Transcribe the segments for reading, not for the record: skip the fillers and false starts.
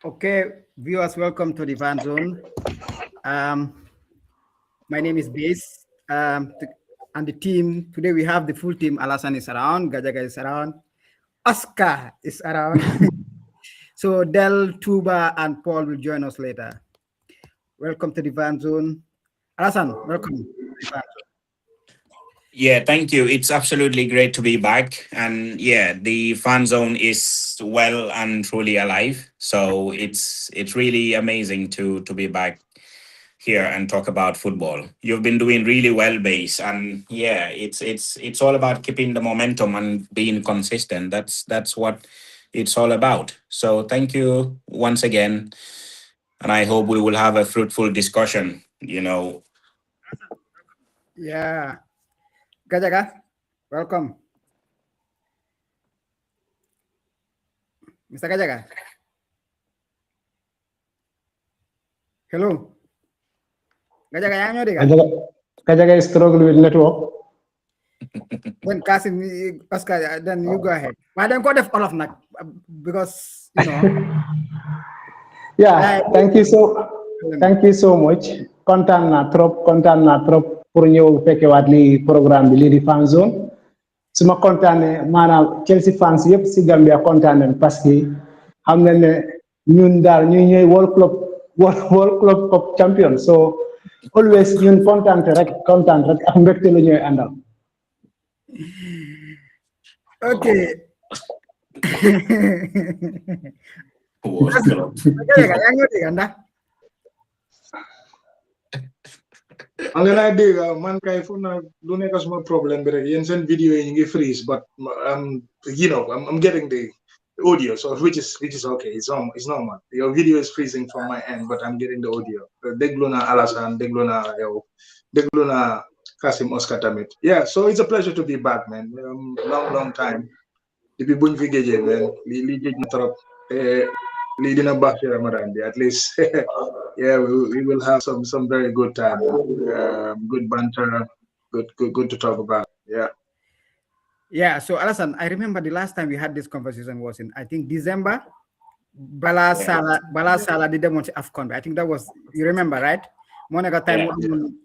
Okay, viewers, welcome to the Van Zone. Um, my name is Base, and the team today we have the full team. Alasan is around, Gajaga is around, Oscar is around. So Del, Tuba, and Paul will join us later. Welcome to the Van Zone. Alasan, welcome to the Van Zone. Yeah, thank you. It's absolutely great to be back. And yeah, the fan zone is well and truly alive. So it's really amazing to be back here and talk about football. You've been doing really well, base. And yeah, it's all about keeping the momentum and being consistent. That's what it's all about. So thank you once again. And I hope we will have a fruitful discussion. Yeah, Gajaga, welcome, Mr. Gajaga. Hello, Gajaga, yang nyo Kajaga, Kajaga struggle with network. Then Kasim, Oscar, then you go ahead. Why don't go all of nak because Yeah, thank you so much. Kontaan na trop pour ñëw fekkewaat li programme bi lii di fan zone. Su ma kontaanee maanaam Chelsea fans yëpp si Gambia kontaan nañ parce que xam nañ ne ñun daal ñu ñooy World Club Cup champion. So always ñun kontaan rek ak mbégte la ñooy àndal. okay. World Cup. Yang ngerti kan dah? I'm gonna dig man kay fu na lu nekk suma problem bi rek yeen seen video yi ñu ngi freeze but I'm getting the audio so which is okay it's normal your video is freezing from my end but I'm getting the audio déglu na Alassane déglu na yow déglu na Kasim Oscar tamit yeah so it's a pleasure to be back man long time depuis buñ fi géejee man li géej na trop lii dina baax ci Ramadan bi at least yeah we will have some very good time good banter good to talk about Yeah, so Alasan, I remember the last time we had this conversation was in I think December. Bala Sala did them on Afcon. I think that was you remember, right? Monaco time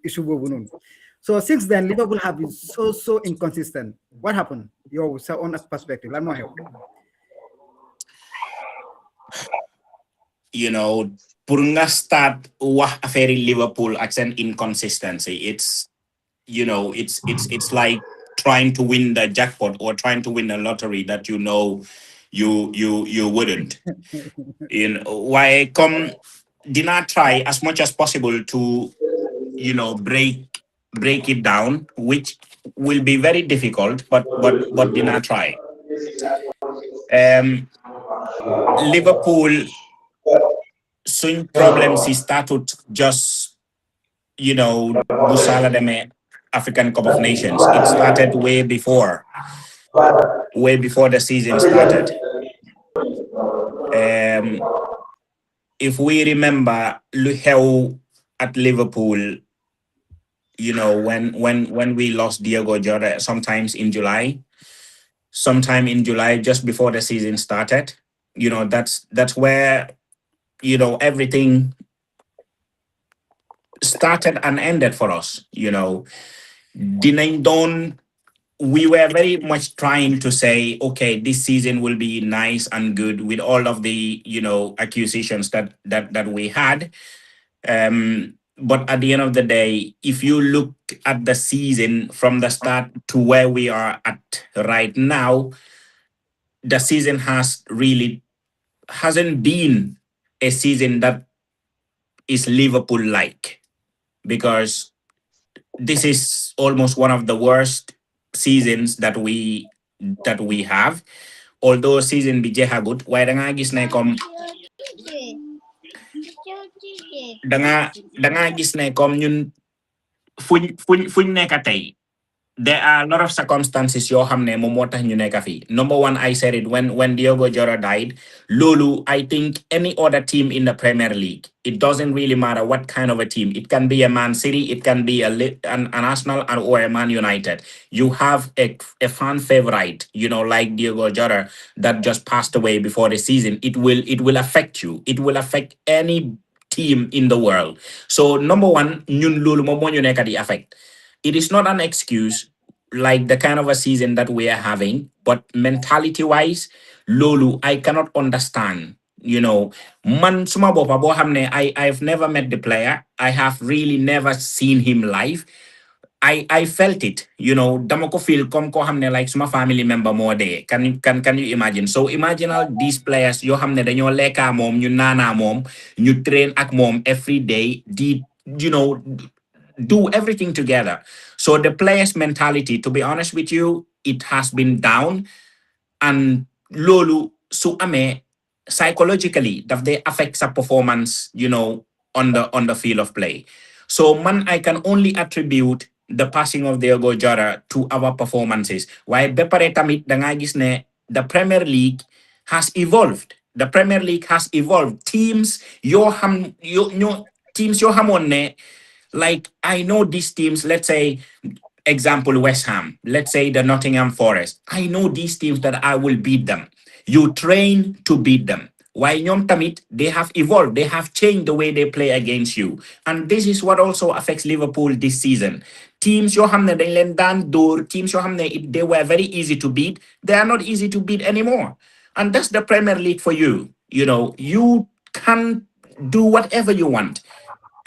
issue. So since then, Liverpool have been so inconsistent. What happened? Your own perspective. Let me help. Pour nga start wax affaire Liverpool ak seen inconsistency, it's like trying to win the jackpot or trying to win the lottery that you wouldn't. Why come did not try as much as possible to break it down, which will be very difficult, but did not try. Liverpool soon problems he started just Busala Deme African Cup of Nations. It started way before the season started. If we remember Luheu at Liverpool, when we lost Diego Jota sometime in July, just before the season started, that's where everything started and ended for us. We were very much trying to say, okay, this season will be nice and good with all of the accusations that we had. But at the end of the day, if you look at the season from the start to where we are at right now, the season hasn't been a season that is Liverpool like, because this is almost one of the worst seasons that we have. Although season bi jeexagut, waaye da ngaa gis ne comme da ngaa gis ne comme ñun fuñ nekk tey there are a lot of circumstances yoo xam ne moom moo tax ñu nekk fi. Number one, I said it when Diogo Jota died. Lulu, I think any other team in the Premier League, it doesn't really matter what kind of a team. It can be a Man City, it can be an Arsenal or a Man United. You have a fan favorite, like Diogo Jota that just passed away before the season. It will affect you. It will affect any team in the world. So number one, ñun Lulu moom moo ñu nekk di affect. It is not an excuse like the kind of a season that we are having, but mentality wise, Lolu, I cannot understand. Man suma bopa bo xamne I've never met the player. I have really never seen him live. I felt it, dama ko feel comme ko xamne like suma family member more day. Can you imagine? So imagine all these players yo xamne dañoo lekka mom, ñu nana mom, ñu train ak mom every day, do everything together. So the players' mentality, to be honest with you, it has been down. And lolu su ame psychologically that they affect sa performance, on the field of play. So man, I can only attribute the passing of Diogo Jota to our performances. Why bepare tamit da nga gis ne the Premier League has evolved. The Premier League has evolved. Teams yo hamon ne, like I know these teams, let's say example West Ham, let's say the Nottingham Forest. I know these teams that I will beat them. You train to beat them. Why ñoom tamit, they have evolved, they have changed the way they play against you. And this is what also affects Liverpool this season. Teams yoo xam ne dañ leen daan dóor, teams yoo xam ne they were very easy to beat, they are not easy to beat anymore. And that's the Premier League for you. You can do whatever you want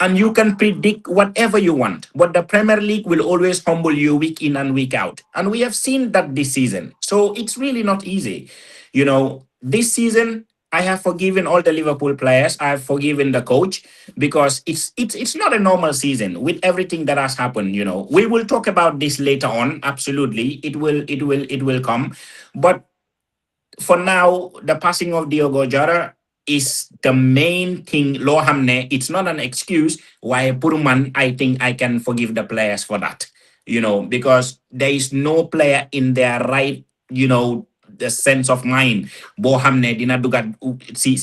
and you can predict whatever you want. But the Premier League will always humble you week in and week out. And we have seen that this season. So it's really not easy. This season, I have forgiven all the Liverpool players. I have forgiven the coach because it's not a normal season with everything that has happened. We will talk about this later on. Absolutely. It will come. But for now, the passing of Diogo Jota is the main thing. Lo hamne, it's not an excuse why Puruman, I think I can forgive the players for that. Because there is no player in their right, the sense of mind. Bo hamne dina dugat si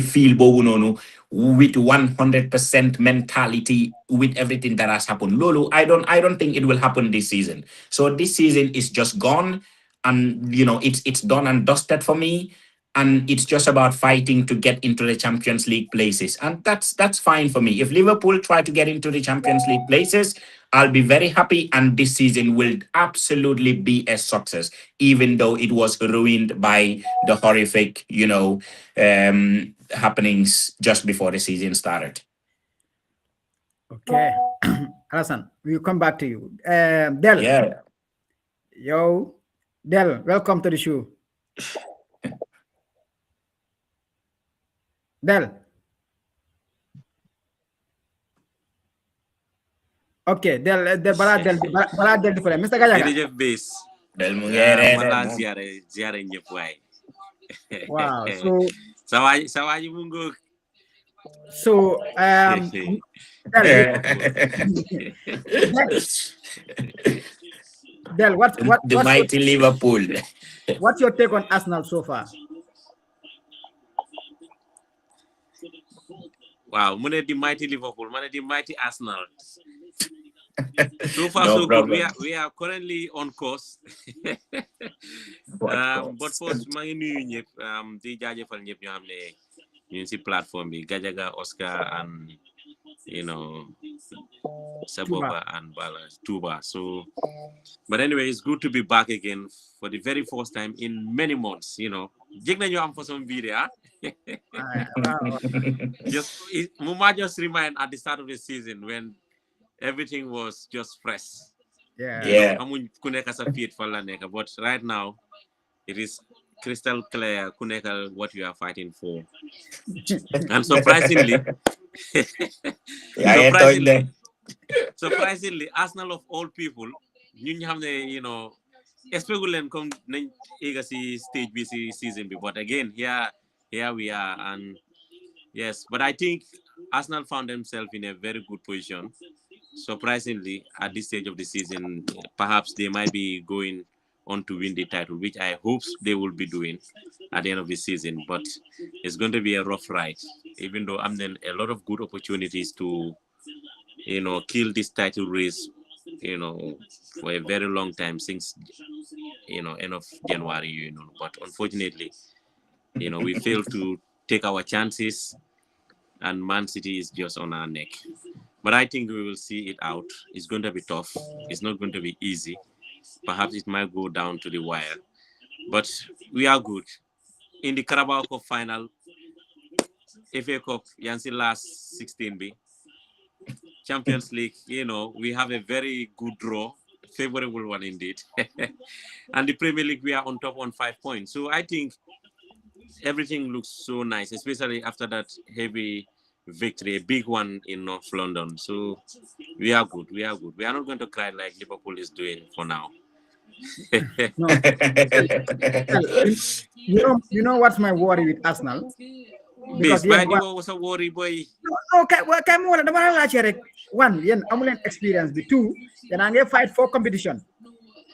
feel bo nonu with 100% mentality with everything that has happened. Lolo, I don't think it will happen this season. So this season is just gone and it's done and dusted for me, and it's just about fighting to get into the Champions League places, and that's fine for me. If Liverpool try to get into the Champions League places, I'll be very happy, and this season will absolutely be a success, even though it was ruined by the horrific happenings just before the season started. Okay. Hassan, we'll come back to you. Del. Yeah. Yo, Del, welcome to the show. Del. Okay, Del balaa Del di fale Mr. Gajaga. jërëjëf bés. Del mu ngi reere man laa moom. ziare ñëpp waay. Wow. sa waa ji mu ngoog. So, Del, what's the mighty Liverpool. What's your take on Arsenal so far? Wow, mu ne the mighty Liverpool, ma ne the mighty Arsenal. So far, No so problem. good. We are currently on course. But first, maa ngi nuyu ñëpp di jaajëfal ñëpp ñoo xam ne ñu si plateforme bi Gajaga, Oscar, and Saboba and Bala Tuba. So, but anyway, it's good to be back again for the very first time in many months. Jig nañu am for some video. Muma just remind at the start of the season when everything was just fresh. Yeah. Amuñ ku nekk sa feet fa la nekk, but right now it is crystal clear ku nekk what you are fighting for. And surprisingly, surprisingly, Arsenal of all people, ñu xam ne expect leen comme nañ éga si stage bi si season bi, but again here we are, and yes, but I think Arsenal found themselves in a very good position surprisingly, at this stage of the season, perhaps they might be going on to win the title, which I hope they will be doing at the end of the season. But it's going to be a rough ride, even though I'm then a lot of good opportunities to, kill this title race, for a very long time since, end of January, But unfortunately, we failed to take our chances, and Man City is just on our neck. But I think we will see it out. It's going to be tough. It's not going to be easy. Perhaps it might go down to the wire. But we are good. In the Carabao Cup final, FA Cup, Yancy last 16B. Champions League, we have a very good draw, favorable one indeed. And the Premier League, we are on top on 5 points. So I think everything looks so nice, especially after that heavy victory, a big one in North London. So we are good. We are good. We are not going to cry like Liverpool is doing for now. No, well, you know what's my worry with Arsenal? Base, Because yeah, but you was a worry boy. no, kay mo wala dama la laajte rek. One, yéen amu leen experience bi. Two, yéen a ngi fight for competition.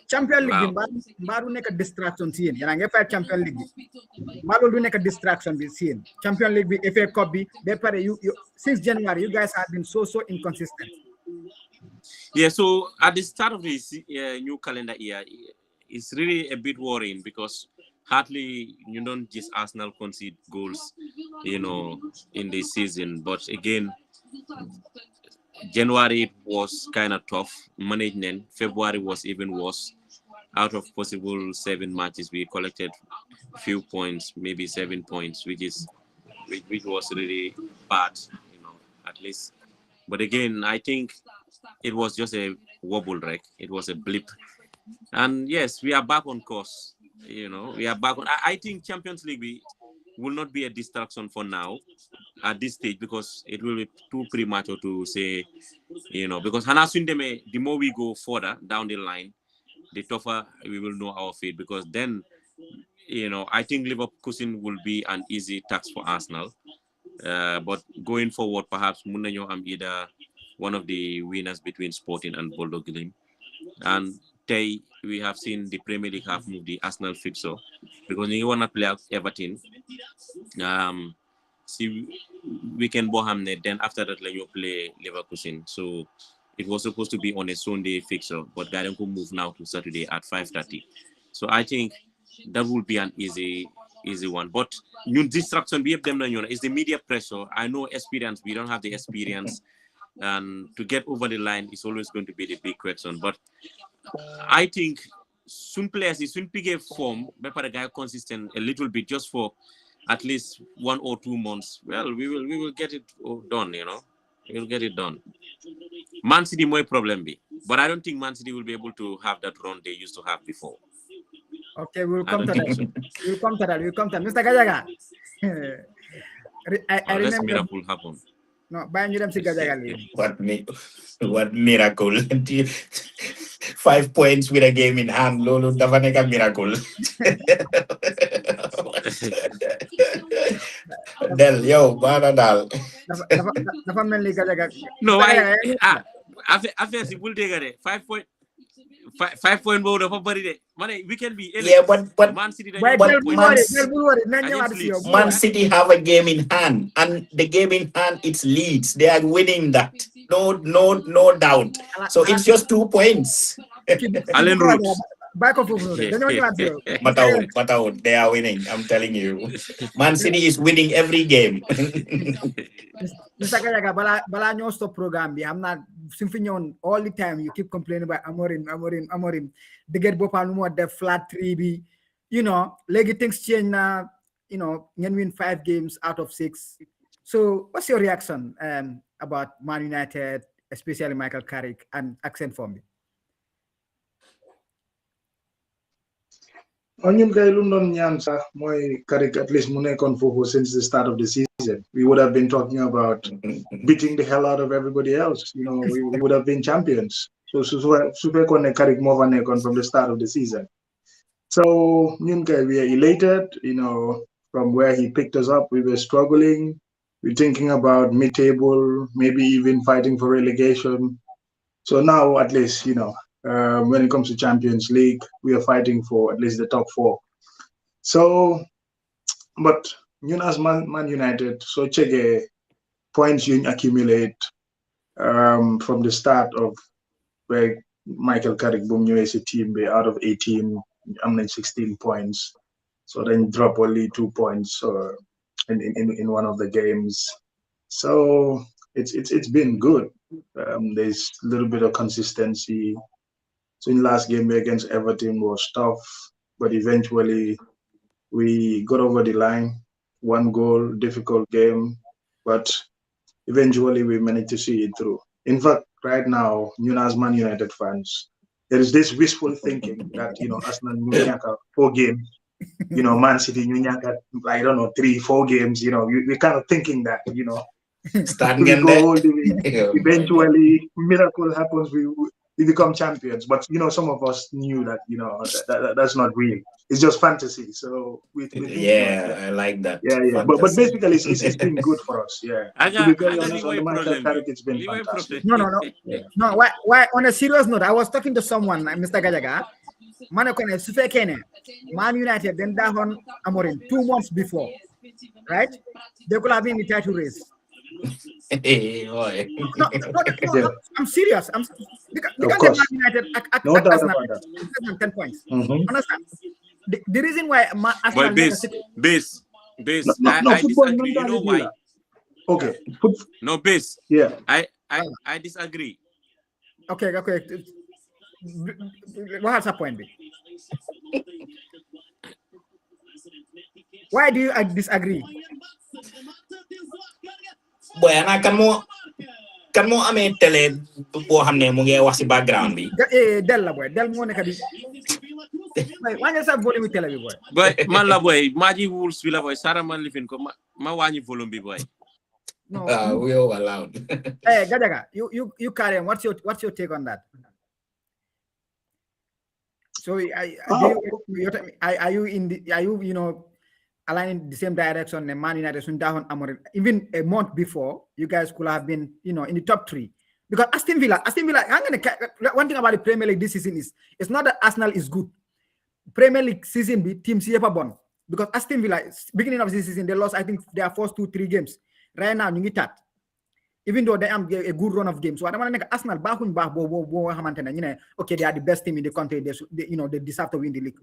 Champion League bi mbaa du nekk distraction si yéen. Yéen a ngi fight Champion League bi. Mbaa loolu du nekk distraction bi si yéen. Champion League bi, FA Cup bi, ba pare you since January you guys have been so inconsistent. Yeah, so at the start of this new calendar year, it's really a bit worrying because hardly you don't just Arsenal concede goals, in the season. But again, January was kind of tough management. February was even worse. Out of possible 7 matches, we collected few points, maybe 7 points, which was really bad, at least. But again, I think it was just a wobble wreck. It was a blip. And yes, we are back on course. We are back on. I think Champions League will not be a distraction for now at this stage because it will be too premature to say, because Hanasundeme, the more we go further down the line, the tougher we will know our fate because then, I think Leverkusen will be an easy task for Arsenal. But going forward, perhaps Munanyo am either one of the winners between Sporting and Bulldog Glim. And we have seen the Premier League have moved the Arsenal fixture because you want to play Everton. See, we can Bohamne, then after that, you play Leverkusen. So it was supposed to be on a Sunday fixture, but Garden could move now to Saturday at 5:30. So I think that would be an easy one. But new distraction we have them is the media pressure. I know experience, we don't have the experience. And to get over the line is always going to be the big question. But I think soon players is soon pick a form, but the guy consistent a little bit just for at least 1 or 2 months. Well, we will get it done, We will get it done. Man City more problem be. But I don't think Man City will be able to have that run they used to have before. Okay, we'll come to that. We'll come to that. Mr. Gajaga. I Unless remember. miracle happen. No, buy you them si Gajaga. What miracle? 5 points with a game in hand. Lolo, dafa neka miracle. Del, yo, bana dal. Dafa mel ni Gajaga. No, affaire si bul dégg de 5 point 5 point boobu dafa bëri de we can be Yeah, but Man City Man City have a game in hand, and the game in hand it's Leeds. They are winning that. No doubt. So it's just 2 points. Allen Roots. But out, they are winning. I'm telling you. Man City is winning every game. Mr. Gajaga, bala ñoo stop programme bi xam naa suñ fi ñëwoon all the time you keep complaining about Amorim dëgër boppam lu moo def flat 3 bi léegi things change na ngeen win 5 games out of 6. So what's your reaction about Man United, especially Michael Carrick and accent form bi? Ñun kay lu doon ñaan sax mooy Carrick at least mu nekkoon foofu since the start of the season. We would have been talking about beating the hell out of everybody else. We would have been champions. So su fekkoon ne Carrick moo fa nekkoon from the start of the season. So ñun kay we are elated, from where he picked us up. We were struggling. We're thinking about mid-table, maybe even fighting for relegation. So now, at least, when it comes to Champions League, we are fighting for at least the top four. So, but as Man United, so check points you accumulate from the start of where Michael Carrick boom US team be out of 18, I'm mean 16 points. So then drop only 2 points in one of the games. So it's been good. There's a little bit of consistency. So in last game against Everton was tough, but eventually we got over the line. One goal, difficult game, but eventually we managed to see it through. In fact, right now, as Man United fans, there is this wishful thinking that Arsenal Nyaka 4 games, Man City Nyaka, I don't know, 3-4 games. We're kind of thinking that we go all the way. Eventually, miracle happens. We become champions. But some of us knew that that's not real. It's just fantasy. So we think like that. I like that. Yeah. But basically, it's been good for us. Yeah. To be very honest, on the Michael Carrick, it's been fantastic. No. Why? On a serious note, I was talking to someone, Mr. Gajaga. Manakone Sufekene, Man United, then Dahon Amorin 2 months before, right? They could have been in the title race. No, I'm serious. Because Man United at No doubt Arsenal, about that. 10 points. Mhm. Understand? The reason why Arsenal But base. No, I football disagree. You know mentality. why? Okay. No, base. Yeah. I disagree. Okay. What's the point? Why do you disagree? Boy, ana kan mo amé télé bo xamné mu ngi wax ci background bi. Del la boy, del mo nekk di. Why you sa volume télé bi boy? Boy, man la boy, Maji Wolves bi la boy, Sara man lifin ko ma wañi volume bi boy. No. We over loud. Hey, Gajaga, you carry on. What's your take on that? So are you aligning the same direction? The Man United even a month before, you guys could have been in the top 3 because Aston Villa. One thing about the Premier League this season is it's not that Arsenal is good. Premier League season be teams here bon because Aston Villa beginning of this season they lost. I think their first 2-3 games. Right now, you get even though they have a good run of games. So I don't want to make Arsenal okay, they are the best team in the country. They deserve to win the league.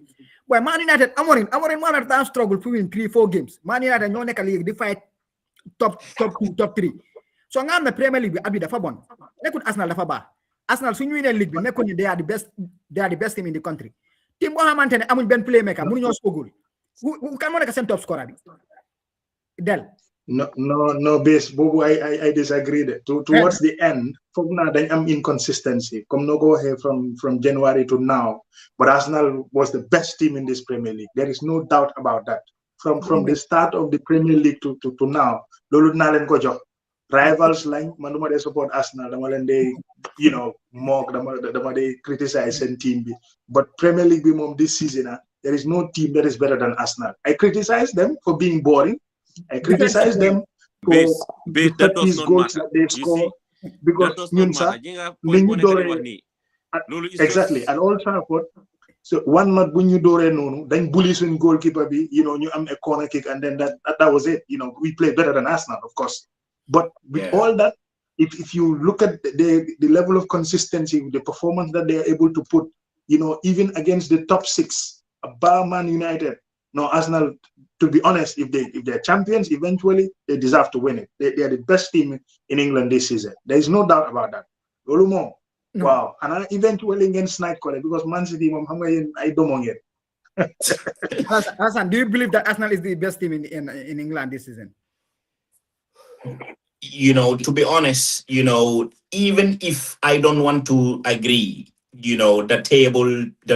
But Man United, Amorin time struggle to win 3-4 games. Man United no make a league, they fight top 2, top 3. So I'm the Premier League abi dafa bon. Nekut Arsenal dafa ba. Arsenal suñu win league bi nekone they are the best team in the country. Team bo xamantene amuñ ben playmaker, mënu ñoo score goal. Who can make a top scorer bi? Del. No, base. Bobo, I disagree. Towards the end, I'm inconsistency. Come no go here from January to now. But Arsenal was the best team in this Premier League. There is no doubt about that. From the start of the Premier League to now, Lolo Nalen Kojo. Rivals line, manuma they support Arsenal, they mock, they criticize and team. But Premier League this season, there is no team that is better than Arsenal. I criticize them for being boring. I criticize them for that does not goals matter. that they score because exactly at Old Trafford. So one not when you do then bullies in goalkeeper be you am a corner kick and then that was it. We play better than Arsenal, of course. But with all that, if you look at the level of consistency, the performance that they are able to put, even against the top 6, Man United, no Arsenal. To be honest, if they're champions, eventually they deserve to win it. They are the best team in England this season. There is no doubt about that. Olumo, wow, and eventually against Night College because Man City, I don't want it. Hassan, do you believe that Arsenal is the best team in England this season? To be honest, even if I don't want to agree, the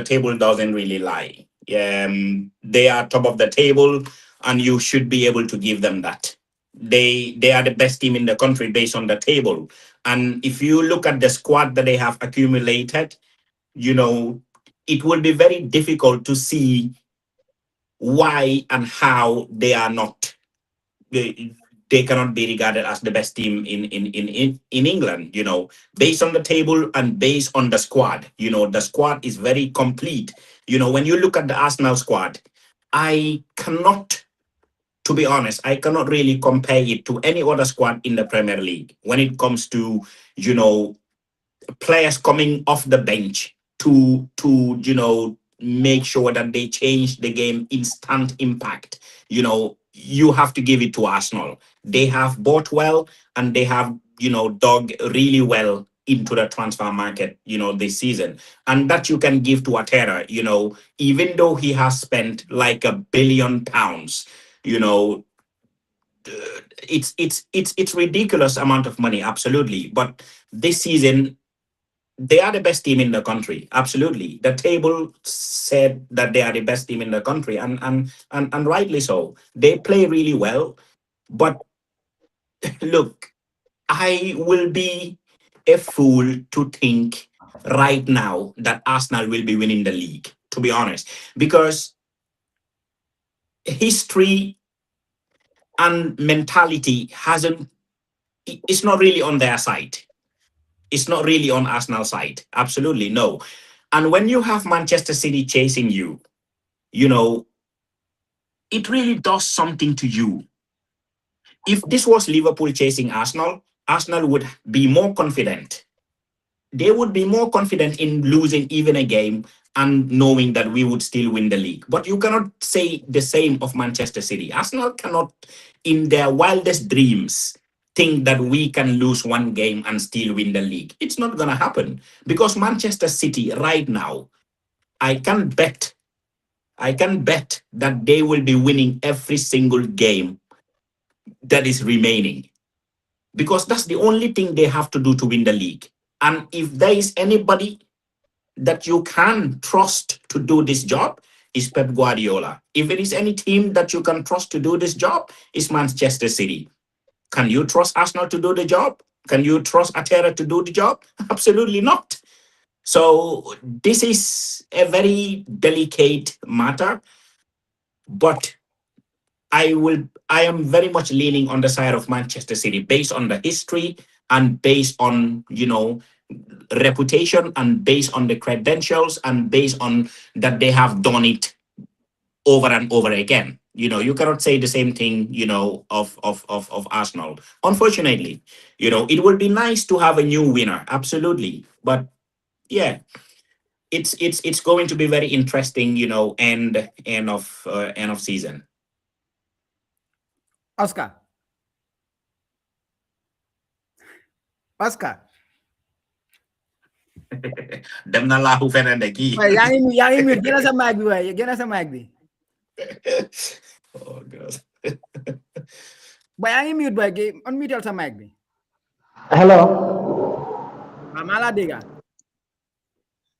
table doesn't really lie. They are top of the table, and you should be able to give them that. They are the best team in the country based on the table. And if you look at the squad that they have accumulated, it will be very difficult to see why and how they are not they cannot be regarded as the best team in England, based on the table and based on the squad. The squad is very complete. When you look at the Arsenal squad, I cannot, to be honest, I cannot really compare it to any other squad in the Premier League when it comes to, you know, players coming off the bench to make sure that they change the game, instant impact. You have to give it to Arsenal. They have bought well, and they have dug really well into the transfer market this season, and that you can give to Atera. Even though he has spent like £1 billion, you know it's ridiculous amount of money, absolutely. But this season they are the best team in the country. Absolutely. The table said that they are the best team in the country, and rightly so. They play really well. But look, I will be a fool to think right now that Arsenal will be winning the league, to be honest, because history and mentality it's not really on their side. It's not really on Arsenal's side. Absolutely no. And when you have Manchester City chasing you, it really does something to you. If this was Liverpool chasing Arsenal, Arsenal would be more confident. They would be more confident in losing even a game and knowing that we would still win the league. But you cannot say the same of Manchester City. Arsenal cannot, in their wildest dreams, think that we can lose one game and still win the league. It's not going to happen, because Manchester City right now, I can bet that they will be winning every single game that is remaining, because that's the only thing they have to do to win the league. And if there is anybody that you can trust to do this job, is Pep Guardiola. If it is any team that you can trust to do this job, is Manchester City. Can you trust Arsenal to do the job? Can you trust Atera to do the job? Absolutely not. So this is a very delicate matter, but I am very much leaning on the side of Manchester City based on the history and based on, reputation, and based on the credentials, and based on that they have done it over and over again. You cannot say the same thing, of Arsenal. Unfortunately, it would be nice to have a new winner. Absolutely. But yeah, it's going to be very interesting, end of season. Oscar. Dem na laaxu feneen de kii. Waaye yaa ngi mute gën a sa mic bi waaye gën a sa mic bi. Oh God. Ba yaa ngi mute waaye unmute sa mic bi. Hello. Maa laa dégga.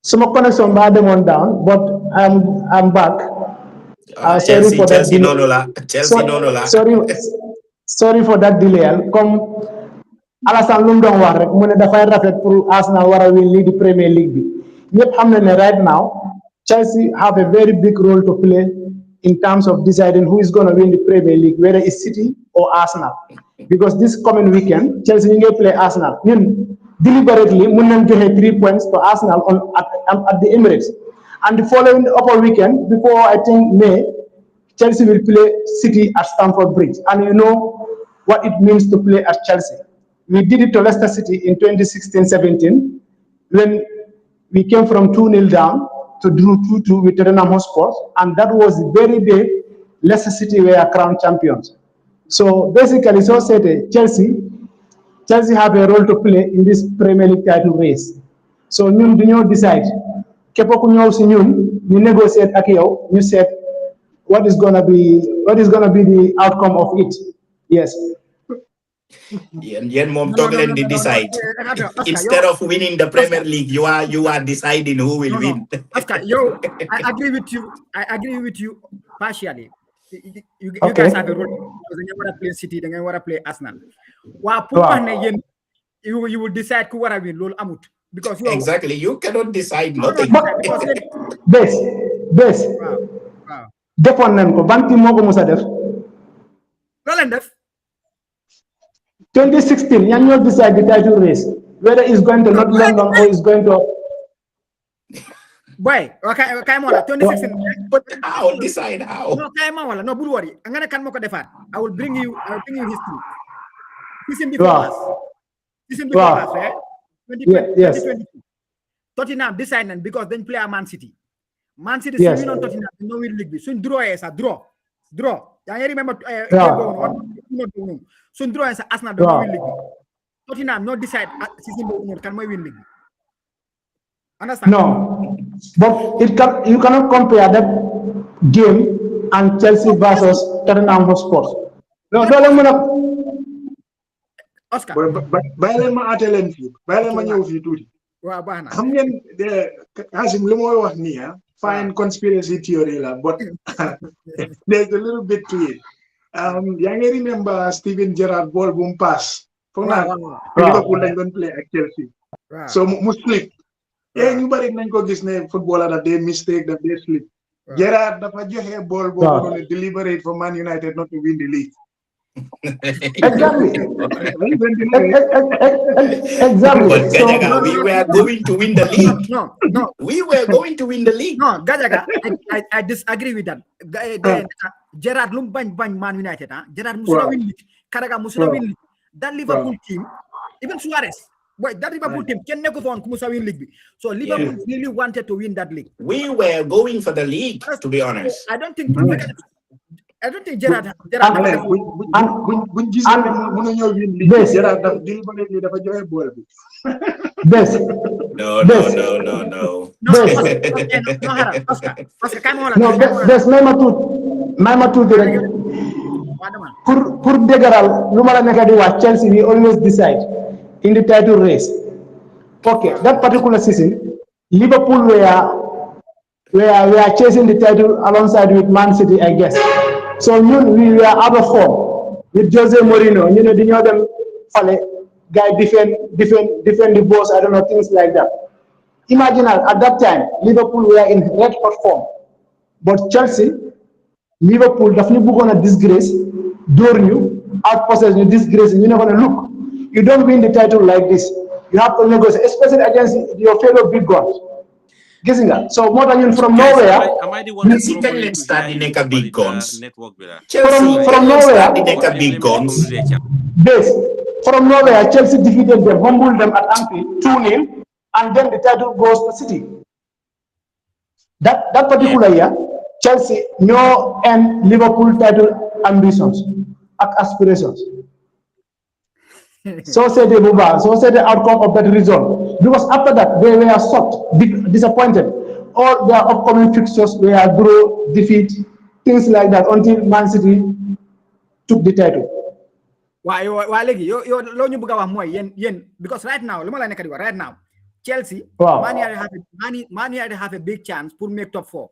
Suma connection ba demoon down, but I'm back. Sorry for that Chelsea delay. Chelsea noonu la. Sorry for that delay. Comme Alassane lu mu doon wax rek mu ne dafay rafet pour Arsenal war a win lii di Premier League bi ñëpp xam na ne right now Chelsea have a very big role to play in terms of deciding who is going to win the Premier League, whether it's City or Arsenal, because this coming weekend Chelsea ñu ngi play Arsenal. Ñun deliberately mun nañ joxe 3 points to Arsenal at the Emirates, and the following upper weekend, before I think May, Chelsea will play City at Stamford Bridge, and you know what it means to play at Chelsea. We did it to Leicester City in 2016-17 when we came from 2-0 down to draw 2-2 with Tottenham Hotspur, and that was the very day Leicester City were crowned champions. So basically, so said Chelsea have a role to play in this Premier League title race. So ñun dañoo decide képp ku ñëw si ñun ñu negotiate ak yow ñu seet what is gonna be the outcome of it. Yes. Yen moom toog leen di decide. Instead of winning the Premier League, you are deciding who will win. Oscar, I agree with you partially. You Okay. guys have a role because they want to play City, they want to play Arsenal. Wow, you will decide who will win. Lol amut, because Exactly, you cannot decide nothing. Bes wow. defoon nañ ko ban team moo ko mos a def. Lol and def. 2016, yan ñoo decide the title race, whether it's going to North London or it's going to. Boy, okay, mola 2016. But how? Decide how? No, kay mola. No, don't worry. Ang gana kan mo ko defat. I will bring you history. Season before Wow. last. Season before Wow. last, right? Yes. 2022. Tottenham decided because then play a Man City. Man City Yes. win on Tottenham no win league. So draw is a draw. I remember so draw is Arsenal no win league. Tottenham no decide season can win league. Understand? No, but you cannot compare that game and Chelsea versus Tottenham Hotspur. No, don't let me know. Oscar. bàyyi leen ma àtte leen fii bàyyi leen ma ñëw fii tuuti. Waaw baax na. xam ngeen Hasim lu mooy wax nii fine conspiracy theory la but there's a little bit to it. yaa ngi remember Steven Gerrard ball bu mu pass. foog naa Liverpool lañ doon play ak Chelsea. So mu slip. ñu bari nañ ko gis ne footballer daf day mistake daf day slip. Gerrard dafa joxe ball boobu noonu deliberate for Man United not to win the league. Exactly. Exactly. But Gajaga, we were going to win the league. No. We were going to win the league. No, Gajaga, I disagree with that. Gerrard lum bañ Man United, Gerrard musula win league. Karaga musula win league. That Liverpool team, even Suarez, that Liverpool team can never go on Kumusa win league. So Liverpool really wanted to win that league. We were going for the league, to be honest. I don't think Gerrard buñ gisee mën a ñëw win league. Gerrard dafa joxe ball bi. No. Oscar, come on. No, may ma tuuti rek. Pour dëgëral lu ma la nekk di wax Chelsea we always decide in the title race. Okay, that particular season, Liverpool were chasing the title alongside with Man City, I guess. So we were out of form with Jose Mourinho. You know, the other guy defend the boss. I don't know, things like that. Imagine at that time, Liverpool were in red hot form, but Chelsea, Liverpool definitely going to disgrace, door you, outpossess you, disgrace, and you're not going to look. You don't win the title like this. You have to negotiate, especially against your fellow big guns. Guessing that. So more than you from nowhere. Am I the one Let's start the neck big guns. From nowhere. Big guns. Yes. From nowhere, Chelsea defeated them, humbled them at Anfield 2-0, and then the title goes to City. That particular year, Chelsea no end Liverpool title ambitions, aspirations. So said the outcome of that result. Because after that, they were shocked, disappointed. All their upcoming fixtures were draw, defeat, things like that until Man City took the title. Why legi yo lo ñu bëgg wax moy yeen because right now luma la nekk di wax right now Chelsea Man United have a big chance pour make top 4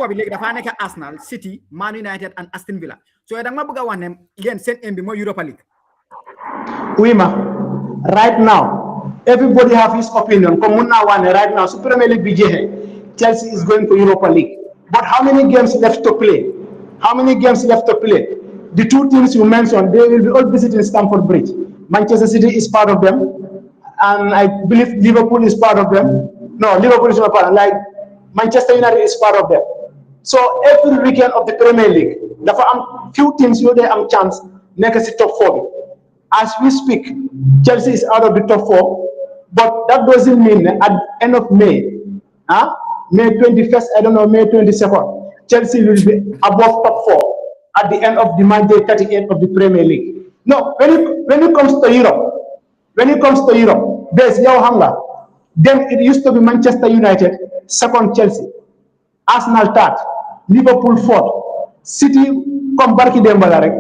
bi legi dafa nekk Arsenal City Man United and Aston Villa so da nga bëgg wax ne yeen seen aim bi moy Europa League. Oui ma right now everybody have his opinion comme mun naa wax ne right now su Premier League bi jeexee Chelsea is going for Europa League but how many games left to play? The two teams you mentioned, they will be all visiting Stamford Bridge. Manchester City is part of them, and I believe Liverpool is part of them. No, Liverpool is not part. Like Manchester United is part of them. So every weekend of the Premier League, there are few teams where they have a chance next to top 4. As we speak, Chelsea is out of the top 4, but that doesn't mean at the end of May, May 21st, I don't know, May 22nd, Chelsea will be above top 4. At the end of the match day 38 of the Premier League. No, when it comes to Europe, there's yow hanga. Then it used to be Manchester United, second Chelsea, Arsenal third, Liverpool fourth, City comme barki dembala rek.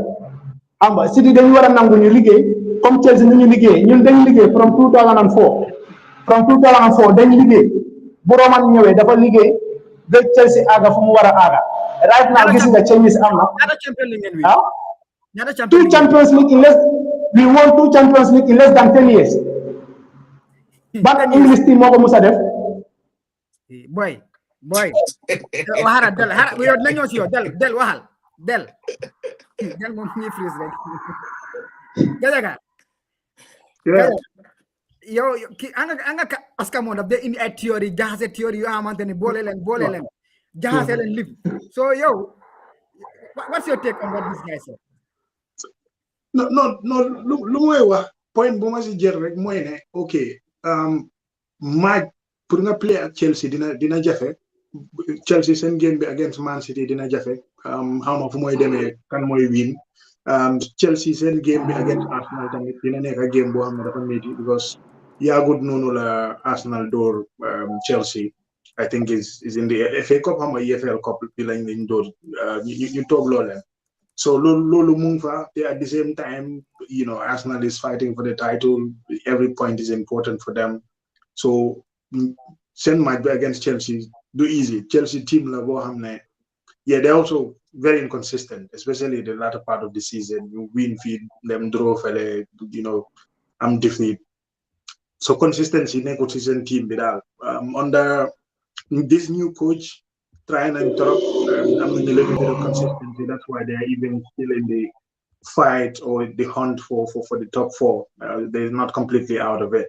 Amba City dañu wara nangu ñu liggéey comme Chelsea ñu liggéey ñun dañu liggéey from 2004. From 2004 dañu liggéey. Bu Roman ñëwé dafa liggéey de Chelsea aga fu mu wara aga. Right now, this is the changes. Two Champions League in less. We won 2 Champions League in less than 10 years. But English team mo ko musa def. Boy. Wahara del. We are nañu ci yo del wahal. Del mom ñi freeze rek. Gajaga, Yeah. Gajaga. Yo, anga aska mo daf de indi ay théorie jaxase théorie yo xamanteni boole len jaxase len lip. So yo, what's your take on what this guy said? No, no, no. Lu mooy wax point bu ma si jël rek mooy ne ok match pour nga play ak Chelsea dina jafe. Chelsea seen game bi against Man City dina jafe. Xaw ma fu mooy demee kan mooy win. Chelsea seen game bi against Arsenal tamit dina nekk game boo xam ne dafa métti because yaagut noonu la Arsenal door Chelsea. I think is in the FA Cup xam nga EFL Cup bi lañ door ñu toog loo leen. So Lolo Mungfa, at the same time, Arsenal is fighting for the title. Every point is important for them. So send my against Chelsea, do easy. Chelsea team level hamne. Yeah, they're also very inconsistent, especially the latter part of the season. You win feed them draw fele, I'm defeat. So consistency negotiation team bidal. Under this new coach trying and interrupt, I'm in a little bit of consistency. That's why they're even still in the fight or the hunt for the top four. They're not completely out of it.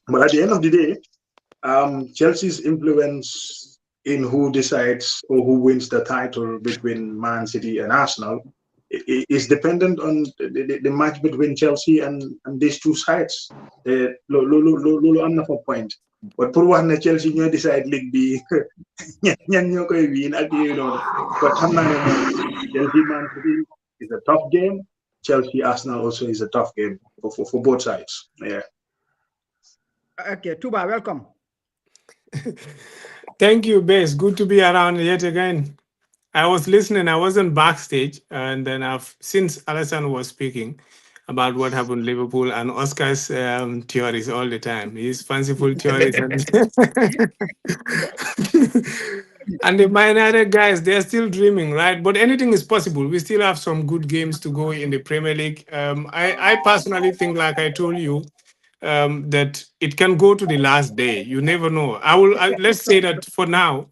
But at the end of the day, Chelsea's influence in who decides or who wins the title between Man City and Arsenal is dependent on the match between Chelsea and these two sides. Lulu, I'm not for point. But pour wax ne Chelsea ñoo decide league bi ñan ñoo koy win ak yooyu noonu. But xam naa ne moom Chelsea Man City is a tough game. Chelsea Arsenal also is a tough game for both sides. Yeah. Okay, Tuba, welcome. Thank you, Bess. Good to be around yet again. I was listening, I wasn't backstage, and then since Alessandro was speaking about what happened in Liverpool and Oscar's theories all the time, his fanciful theories. And the minor guys, they're still dreaming, right? But anything is possible. We still have some good games to go in the Premier League. I personally think, like I told you, that it can go to the last day. You never know. Let's say that for now,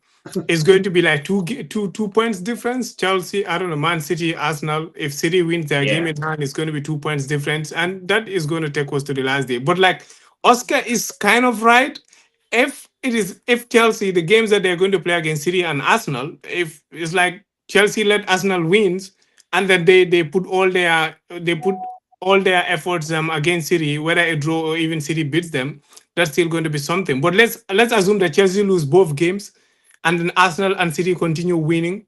it's going to be like two points difference. Chelsea, I don't know, Man City, Arsenal. If City wins their game Yeah. in hand, it's going to be 2 points difference, and that is going to take us to the last day. But like Oscar is kind of right. If Chelsea, the games that they're going to play against City and Arsenal, if it's like Chelsea let Arsenal wins, and then they put all their efforts against City, whether a draw or even City beats them, that's still going to be something. But let's assume that Chelsea lose both games, and then Arsenal and City continue winning,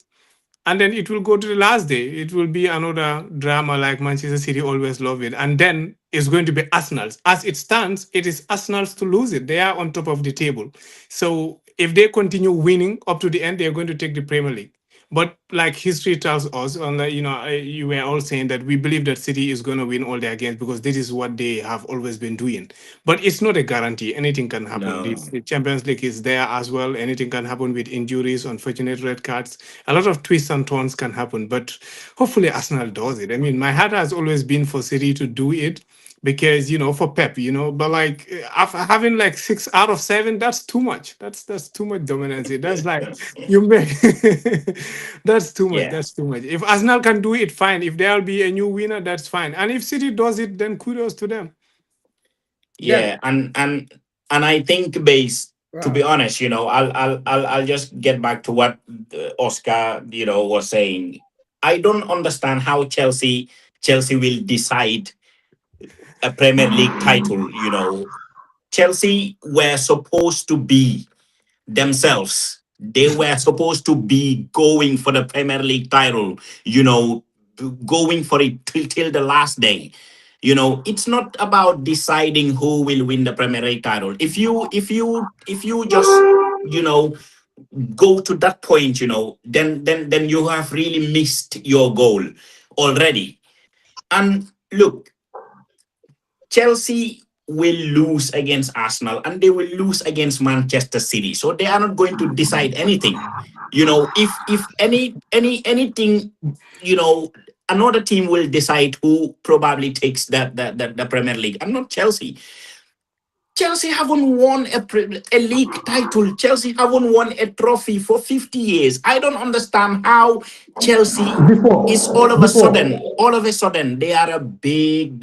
and then it will go to the last day. It will be another drama like Manchester City always love it. And then it's going to be Arsenal's. As it stands, it is Arsenal's to lose it. They are on top of the table. So if they continue winning up to the end, they're going to take the Premier League. But like history tells us, on the, you were all saying that we believe that City is going to win all their games because this is what they have always been doing. But it's not a guarantee. Anything can happen. No. The Champions League is there as well. Anything can happen with injuries, unfortunate red cards. A lot of twists and turns can happen. But hopefully Arsenal does it. I mean, my heart has always been for City to do it because for Pep, but like after having like 6 out of 7, that's too much. That's too much dominance. That's like you make that's too much. Yeah. That's too much. If Arsenal can do it, fine. If there'll be a new winner, that's fine. And if City does it, then kudos to them. Then, Yeah, and I think, base, to be wow. honest, I'll just get back to what Oscar was saying. I don't understand how Chelsea will decide a Premier League title. Chelsea were supposed to be themselves. They were supposed to be going for the Premier League title, going for it till the last day. It's not about deciding who will win the Premier League title. If you just, go to that point, then you have really missed your goal already. And look, Chelsea will lose against Arsenal and they will lose against Manchester City. So they are not going to decide anything. If anything, another team will decide who probably takes the Premier League and not Chelsea. Chelsea haven't won a league title. Chelsea haven't won a trophy for 50 years. I don't understand how Chelsea is all of a sudden, they are a big,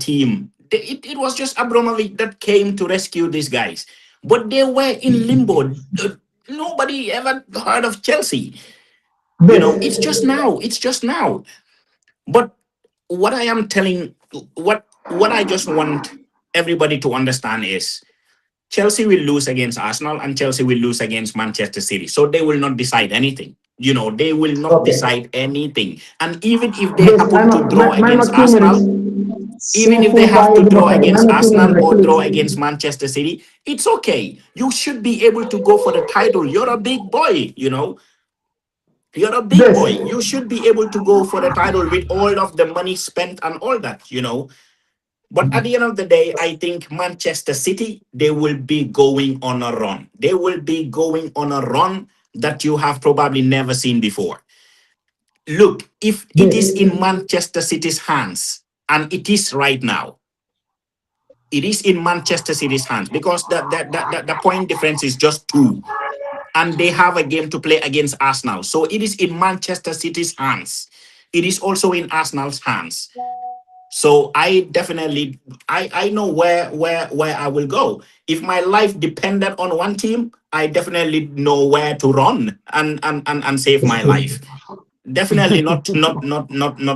team. It was just Abramovich that came to rescue these guys. But they were in limbo. Nobody ever heard of Chelsea. It's just now. It's just now. But what I am telling, what I just want everybody to understand is Chelsea will lose against Arsenal and Chelsea will lose against Manchester City. So they will not decide anything. They will not decide anything. And even if they happen to draw against Arsenal, even if they have to draw against Arsenal or draw against Manchester City, it's okay. You should be able to go for the title. You're a big boy. You're a big boy. You should be able to go for the title with all of the money spent and all that. But at the end of the day, I think Manchester City, they will be going on a run. They will be going on a run that you have probably never seen before. Look, if it is in Manchester City's hands, and it is right now, it is in Manchester City's hands because the point difference is just 2. And they have a game to play against Arsenal. So it is in Manchester City's hands. It is also in Arsenal's hands. So I definitely I know where I will go. If my life depended on one team, I definitely know where to run and save my life. Definitely not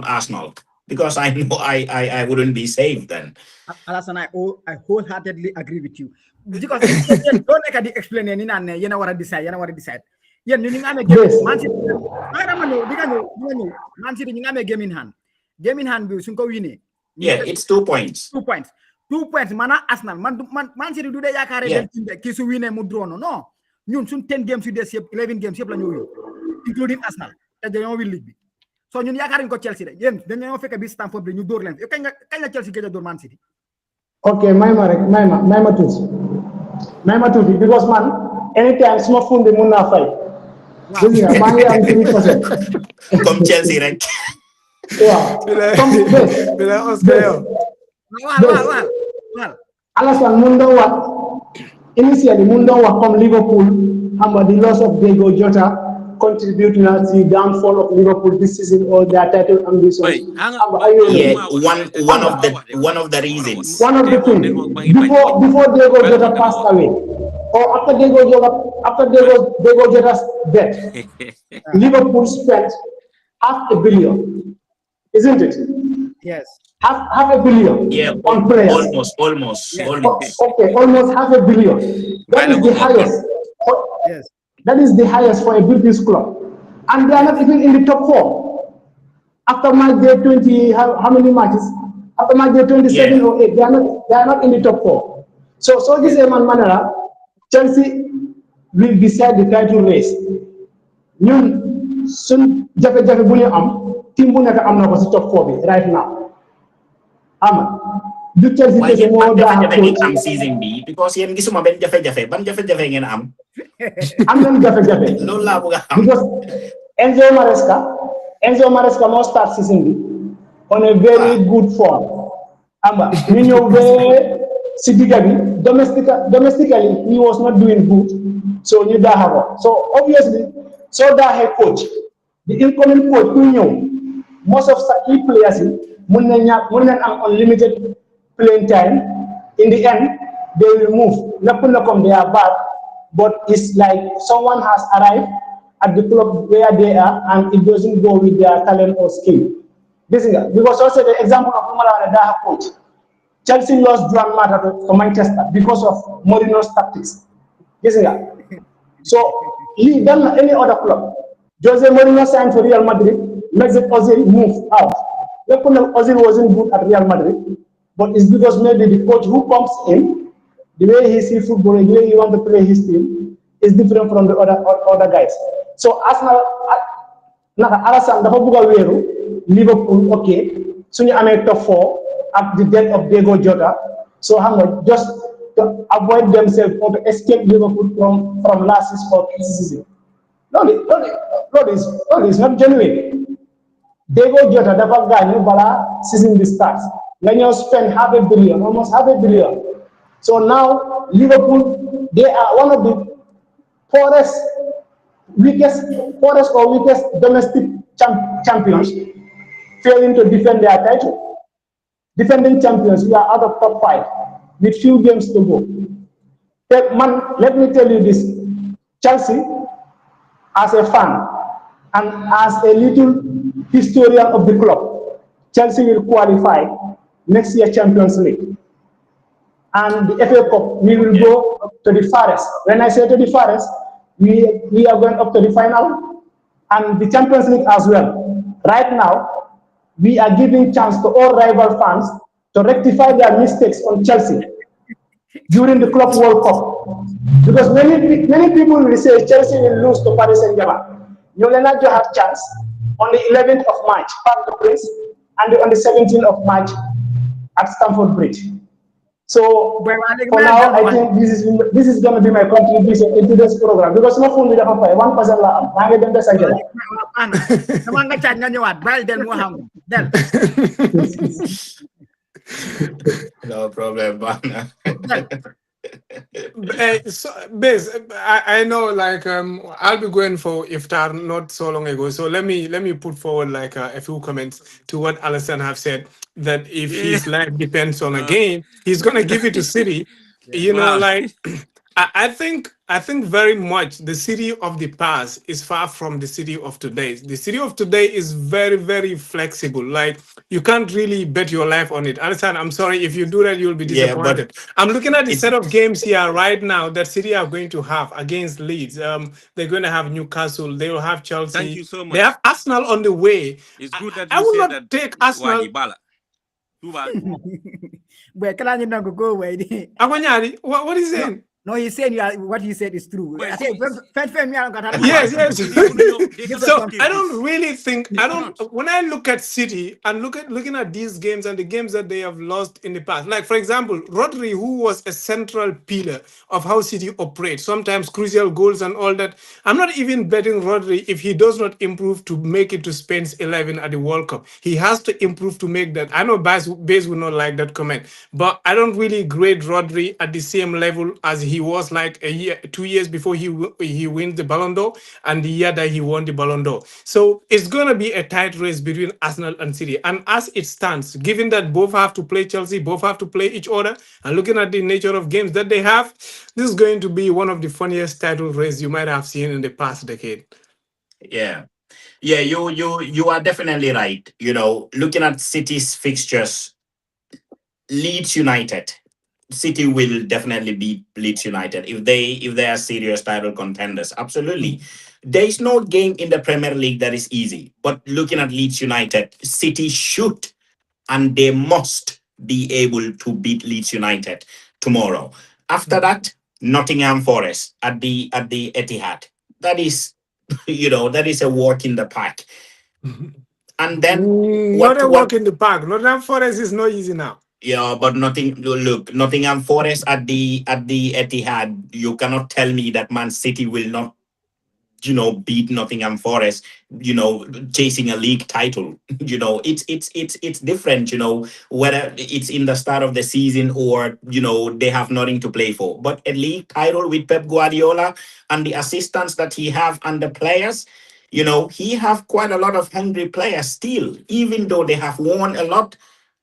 Arsenal, because I know I wouldn't be safe then. Alasan, I wholeheartedly agree with you. Because don't make a explain any you know what I decide, Yeah, you know Man City. Man City game in hand. Game in hand will soon go win. Yeah, it's 2 points. 2 points. 2 points. Mana Arsenal. Man City do they yakare kisu win mudrono. No. Ñun sun 10 games with the 11 games yep la ñu win, including Arsenal. Te dañoo win league bi. So ñun yaakaar ko Chelsea de. Yeen dañoo fekk bi Stamford Bridge ñu door leen. Kañ la Chelsea gëj a door Man City. Okay, may ma tuuti because man anytime suma phone bi mun naa fay. Gis nga maa ngi am 3%. Comme Chelsea rek. waaw comme Bila Oscar yow. Well. Alassane mun doon wax initially mun doon wax comme Liverpool xam nga the loss of Diego Jota contribute to the downfall of Liverpool this season or their title ambitions. Yeah, one of the reasons. One of the things before Diego Jota passed away, or after Diego Jota's death, Liverpool spent $500 million, isn't it? Yes. $500 million on players. Almost. Okay, almost $500 million. That is the highest. Yes. That is the highest for a British club, and they are not even in the top 4. After match day 20, how many matches? After match day 27 or 8, they are not in the top 4. So this man Manara, Chelsea will decide the title race. Ñun sun jafe-jafe bu ñu am team bu nekk am na ko ci top 4 bi right now. Du Chelsea kese moo jafe-jafe am season bi because yéen gisuma benn jafe-jafe ban jafe-jafe ngeen am. am nañu jafe-jafe. Loolu laa bëgg a xam. Because Enzo Maresca moo start season bi on a very good form. ñu ñëw ba si digga bi domestically he was not doing good, so ñu daaxa ko. So obviously soo daaxee coach, the incoming coach ku ñëw most of sa key players yi mun nañ am unlimited playing time. In the end they will move. Nekkul na comme they are bad, but it's like someone has arrived at the club where they are and it doesn't go with their talent or skill. Because also the example of Umar Daha coach, Chelsea lost Juan Mata to Manchester because of Mourinho's tactics. So he done any other club. Jose Mourinho signed for Real Madrid, Mesut Ozil moved out. Ozil wasn't good at Real Madrid, but it's because maybe the coach who comes in, the way he sees football, the way he wants to play his team is different from the other guys. So Arsenal, Alassane dafa bëgg a wéeru Liverpool, okay, suñu amee top 4 at the death of Diego Jota, so just to avoid themselves or to escape Liverpool from last season. No, it's not genuine. Diego Jota dafa gaañu bala season bi starts. Nga ñëw spend almost $500 million. So now Liverpool, they are one of the poorest, weakest domestic champions, failing to defend their title. Defending champions, we are out of top 5 with few games to go. Man, let me tell you this: Chelsea, as a fan and as a little historian of the club, Chelsea will qualify next year Champions League. And the FA Cup, we will go to the farthest. When I say to the farthest, we are going up to the final and the Champions League as well. Right now, we are giving chance to all rival fans to rectify their mistakes on Chelsea during the Club World Cup. Because many people will say Chelsea will lose to Paris Saint-Germain. You will not have chance on the 11th of March, Parc des Princes, and on the 17th of March at Stamford Bridge. So for now, I think this is going to be my contribution into this program because my phone will have 1% la. I get them No problem, Bana. So, Bez, I know like I'll be going for iftar not so long ago. So let me put forward like a few comments to what Alison have said that if his life depends on a game, he's gonna give it to City. You know, Wow. like I think very much the city of the past is far from the city of today. The city of today is very, very flexible. Like you can't really bet your life on it. Understand? I'm sorry if you do that, you'll be Yeah, but disappointed. I'm looking at the it's set of games here right now that City are going to have against Leeds. They're going to have Newcastle. They will have Thank Chelsea. you so They much. have Arsenal on the way. It's I, good that I you will said not that take Arsenal. Wadi Bala. Tubal. Wait, can I not go away? Agwanyari, what is he No, saying? no, he's saying what he said is true. But I see, said, Yes, yes. they Give cannot us So something. I escape don't this. really think They I don't cannot. when I look at City and looking at these games and the games that they have lost in the past. Like for example, Rodri, who was a central pillar of how City operates, sometimes crucial goals and all that. I'm not even betting Rodri if he does not improve to make it to Spain's 11 at the World Cup. He has to improve to make that. I know Bass would not like that comment, but I don't really grade Rodri at the same level as he was like a year, 2 years before he wins the Ballon d'Or and the year that he won the Ballon d'Or. So it's going to be a tight race between Arsenal and City. And as it stands, given that both have to play Chelsea, both have to play each other, and looking at the nature of games that they have, this is going to be one of the funniest title races you might have seen in the past decade. yeah. Yeah, you are definitely right. Looking at City's fixtures, Leeds United. City will definitely beat Leeds United if they are serious title contenders. Absolutely. There is no game in the Premier League that is easy. But looking at Leeds United, City should and they must be able to beat Leeds United tomorrow. After that, Nottingham Forest at the Etihad. That is that is a walk in the park. And then Not a walk what in the park. Nottingham Forest is not easy now. yeah, but Nottingham Forest at the Etihad. You cannot tell me that Man City will not, beat Nottingham Forest. Chasing a league title. It's different. Whether it's in the start of the season or they have nothing to play for. But a league title with Pep Guardiola and the assistants that he have and the players. He have quite a lot of hungry players still, even though they have won a lot,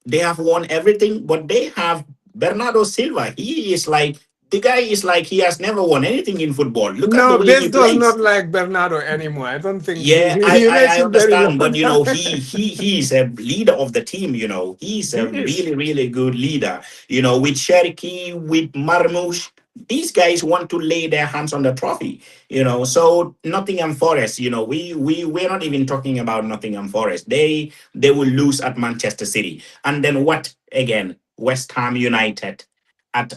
they have won everything, but they have Bernardo Silva. The guy is like he has never won anything in football. Look at the No, way he Best does not plays. like Bernardo anymore. I don't think Yeah, he makes I him very understand, but young. he is a leader of the team. He's He a is. really really good leader. With Cherky, with Marmoush, these guys want to lay their hands on the trophy. So Nottingham Forest. We're not even talking about Nottingham Forest. They will lose at Manchester City, and then what again? West Ham United at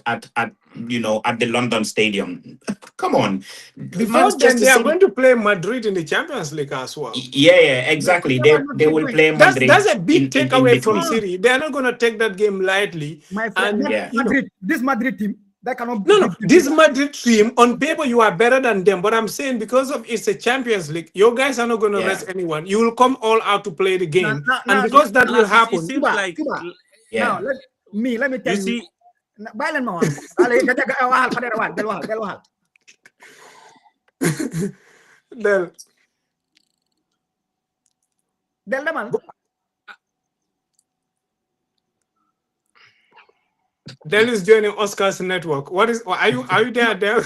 the London Stadium. Come on, Before then, Manchester they are City. going to play Madrid in the Champions League as well. Yeah, exactly. They will play That's Madrid a big in takeaway from between. City. They are not going to take that game lightly. My friend, And that Yeah, Madrid, this Madrid team, that cannot no, beat them this either. Madrid team on paper you are better than them. But I'm saying because of it's a Champions League, your guys are not going to yeah, rest anyone. You will come all out to play the Now, game, now, and now, because that will Plus, it happen. seems Cuba, like Cuba. Now, yeah, let me you tell you. see. bàyyi leen ma wax wala gajaga waxal Fadera waxal del waxal del demal Del is joining Oscar's network. Are you there, Del?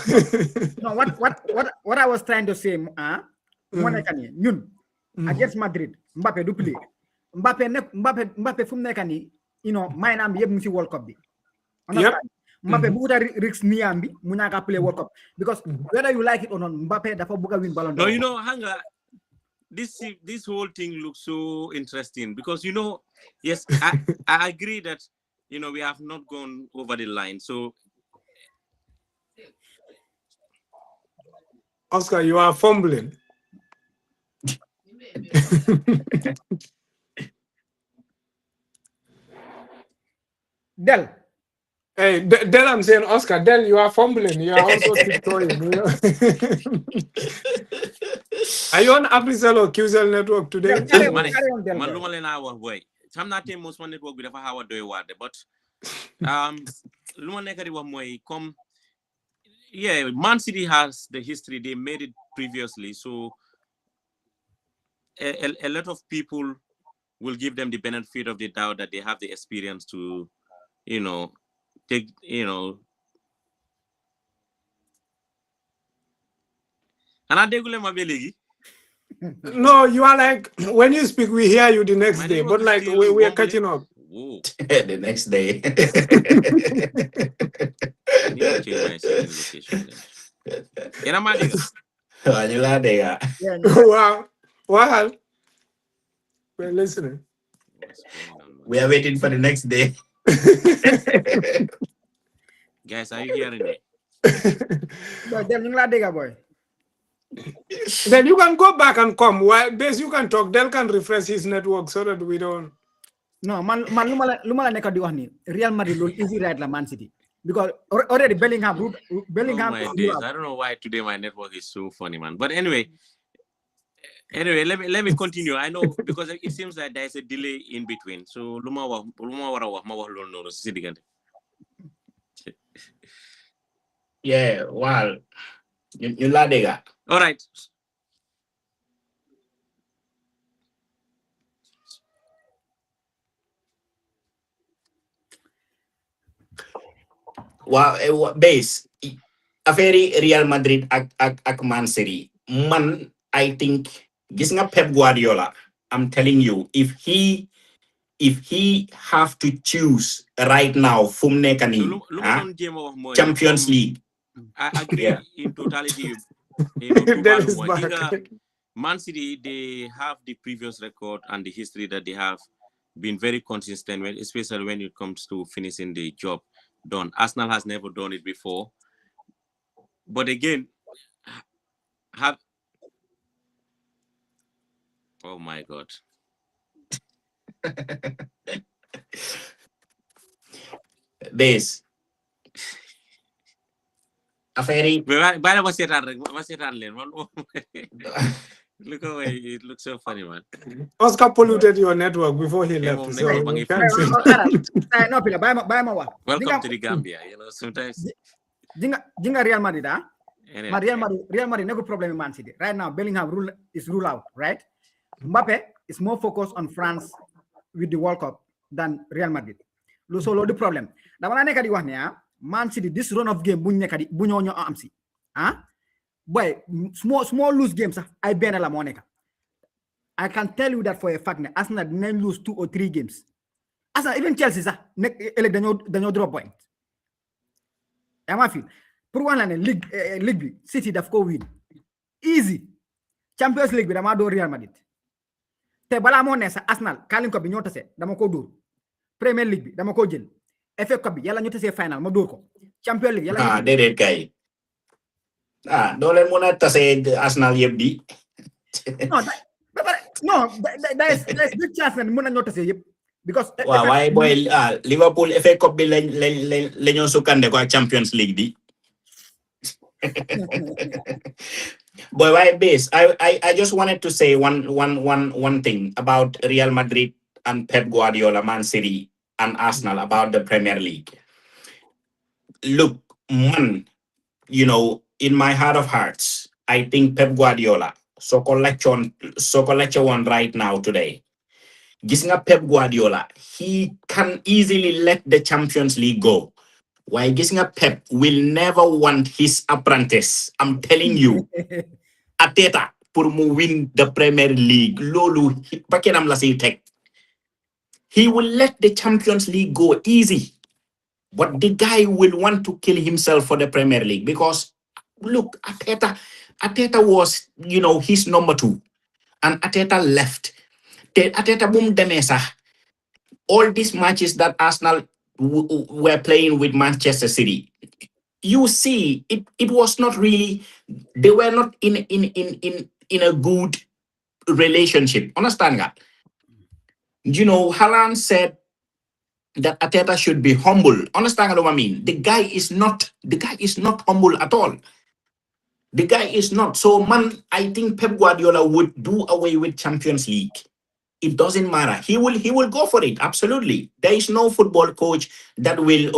no what I was trying to say moo nekk nii ñun against Madrid Mbappé du play Mbappé fu mu nekk nii maanaam yëpp mu si World Cup bi Mbappé bu wuta risque niam bi mu ñaaka play World Cup because whether you like it or not Mbappé dafa bëgg a win Ballon d'Or. No, hanga this whole thing looks so interesting because yes, I agree that we have not gone over the line. So Oscar, you are fumbling. Del. Hey, Del, I'm saying, Oscar, Del, you are fumbling. You are also tiptoeing. Are you on Africell or QCell network today? Man, luma lena wax boy. Xam naa tey moom sama network bi dafa xaw a doy waar de but lu ma nekk di wax mooy comme Man City has the history, they made it previously, so a lot of people will give them the benefit of the doubt that they have the experience to take and I dégule ma ba léegi. No, you are like, when you speak, we hear you the next day, but like we are catching up. Whoa. The next day. I need to change my second location then. Yana ma dega. Wow. Wow. We're listening. We are waiting for the next day. Guys, are you hearing me? Boy. Then you can go back and come. While base you can talk. Del can refresh his network so that we don't. No, man, lumala neka di wax ni Real Madrid lol easy right la Man City because already Bellingham. Oh my days. I don't know why today my network is so funny, man. But anyway, let me continue. I know because it seems like there is a delay in between. So luma wara wax ma wax lol nonu ci digante. Yeah, well, you la dega. All right. Wow, base. Affaire Real Madrid ak Man City. Man, I think gis nga Pep Guardiola. I'm telling you, if he have to choose right now, fum nekani, Champions League. I agree in totality. That is back. Man City, they have the previous record and the history that they have been very consistent, especially when it comes to finishing the job done. Arsenal has never done it before. But again, oh my God. Base. Affaire. Look away, it looks so funny, man. Oscar polluted your network before he left. Welcome to the Gambia, sometimes. Jinga Real Madrid, Real Madrid no problem in Man City. Right now, Bellingham is ruled out, right? Mbappe is more focused on France with the World Cup than Real Madrid. So the problem. Man City, this run of game, bunyo amsi. Boy, small loose games, I ben la Monica. I can tell you that for a fact. Arsenal didn't lose 2 or 3 games. Arsenal, even Chelsea, they drop point. Am I feel? Pour one league, City daf ko win. Easy. Champions League bi dama do Real Madrid. Te bala mo ne sa Arsenal, kalin ko bi ñoo tassé dama ko door. Premier League bi dama ko jël. FA Cup bi yalla ñu tassé final ma door ko. Champions League yalla dédé kay. Do leen mëna tassé Arsenal yëpp di. No, there's big chance na mëna ñoo tassé yëpp. Because why boy Liverpool FA Cup bi lañu sukande ko Champions League di. Boy, why base? I just wanted to say one thing about Real Madrid and Pep Guardiola, Man City and Arsenal about the Premier League. look, man, in my heart of hearts, I think Pep Guardiola, so lecture one right now today. Gis nga Pep Guardiola, he can easily let the Champions League go. Why gis nga Pep will never want his apprentice. I'm telling you, Ateta pour mu win the Premier League. Lolu pakenam la say tek. He will let the Champions League go easy. But the guy will want to kill himself for the Premier League because look, Ateta was, his number 2. And Ateta left. Ateta boom demesa. All these matches that Arsenal were playing with Manchester City, you see, it was not really, they were not in a good relationship. Understand that? Haaland said that Ateta should be humble. Understand what I mean? The guy is not humble at all. The guy is not. So man, I think Pep Guardiola would do away with Champions League. It doesn't matter. He will go for it. Absolutely. There is no football coach that will,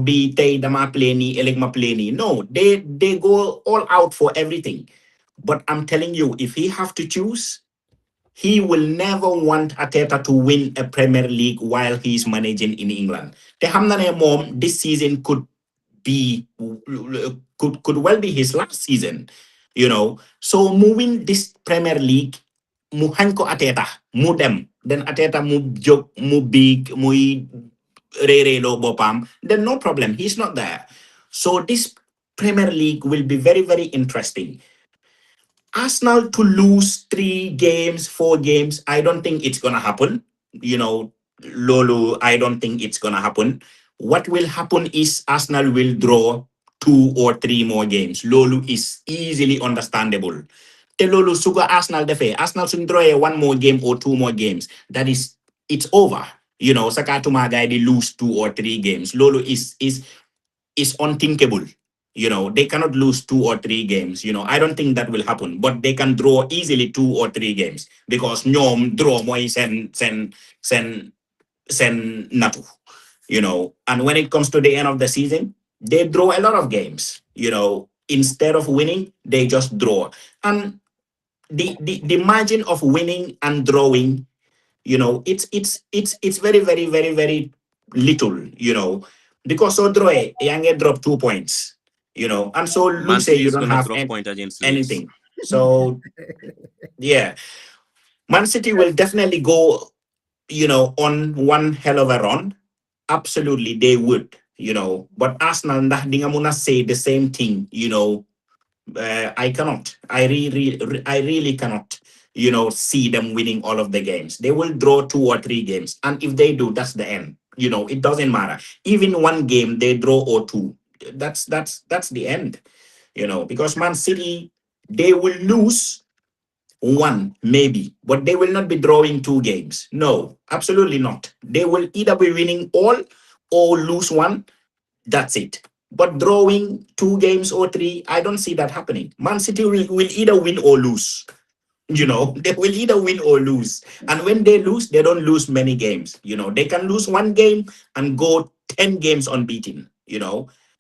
be tay dama play ni, eleg ma play ni. No, they go all out for everything. But I'm telling you, if he have to choose, he will never want Arteta to win a Premier League while he's managing in England. Te xam na ne mom this season could well be his last season, So moving this Premier League, mu hanko Ateta, mu dem, then Ateta mu jog, mu big, muy re lo bopam, then no problem. He's not there. So this Premier League will be very, very interesting. Arsenal to lose 3 games, 4 games, I don't think it's gonna happen. Lolo, I don't think it's gonna happen. What will happen is Arsenal will draw 2 or 3 more games. Lolo is easily understandable. Te Lolo suga Arsenal defe. Arsenal should draw 1 more game or 2 more games. It's over. Sakatuma guy they lose 2 or 3 games. Lolo is unthinkable. They cannot lose 2 or 3 games. I don't think that will happen, but they can draw easily 2 or 3 games because nyom draw moy sen natu. And when it comes to the end of the season, they draw a lot of games. Instead of winning, they just draw. And the margin of winning and drawing, it's very, very, very, very little, because so draw you drop 2 points, and so Man lose City you is don't gonna have drop point against Leeds. anything. So yeah, Man City will definitely go, on one hell of a run. Absolutely, they would, but Arsenal, ndax di nga muna say the same thing, I cannot. I really cannot, see them winning all of the games. They will draw 2 or 3 games. And if they do, that's the end. It doesn't matter. Even 1 game, they draw or 2. That's the end. Because Man City, they will lose 1, maybe, but they will not be drawing 2 games. No, absolutely not. They will either be winning all or lose 1. That's it. But drawing 2 games or 3, I don't see that happening. Man City will either win or lose. They will either win or lose. And when they lose, they don't lose many games. They can lose 1 game and go 10 games unbeaten,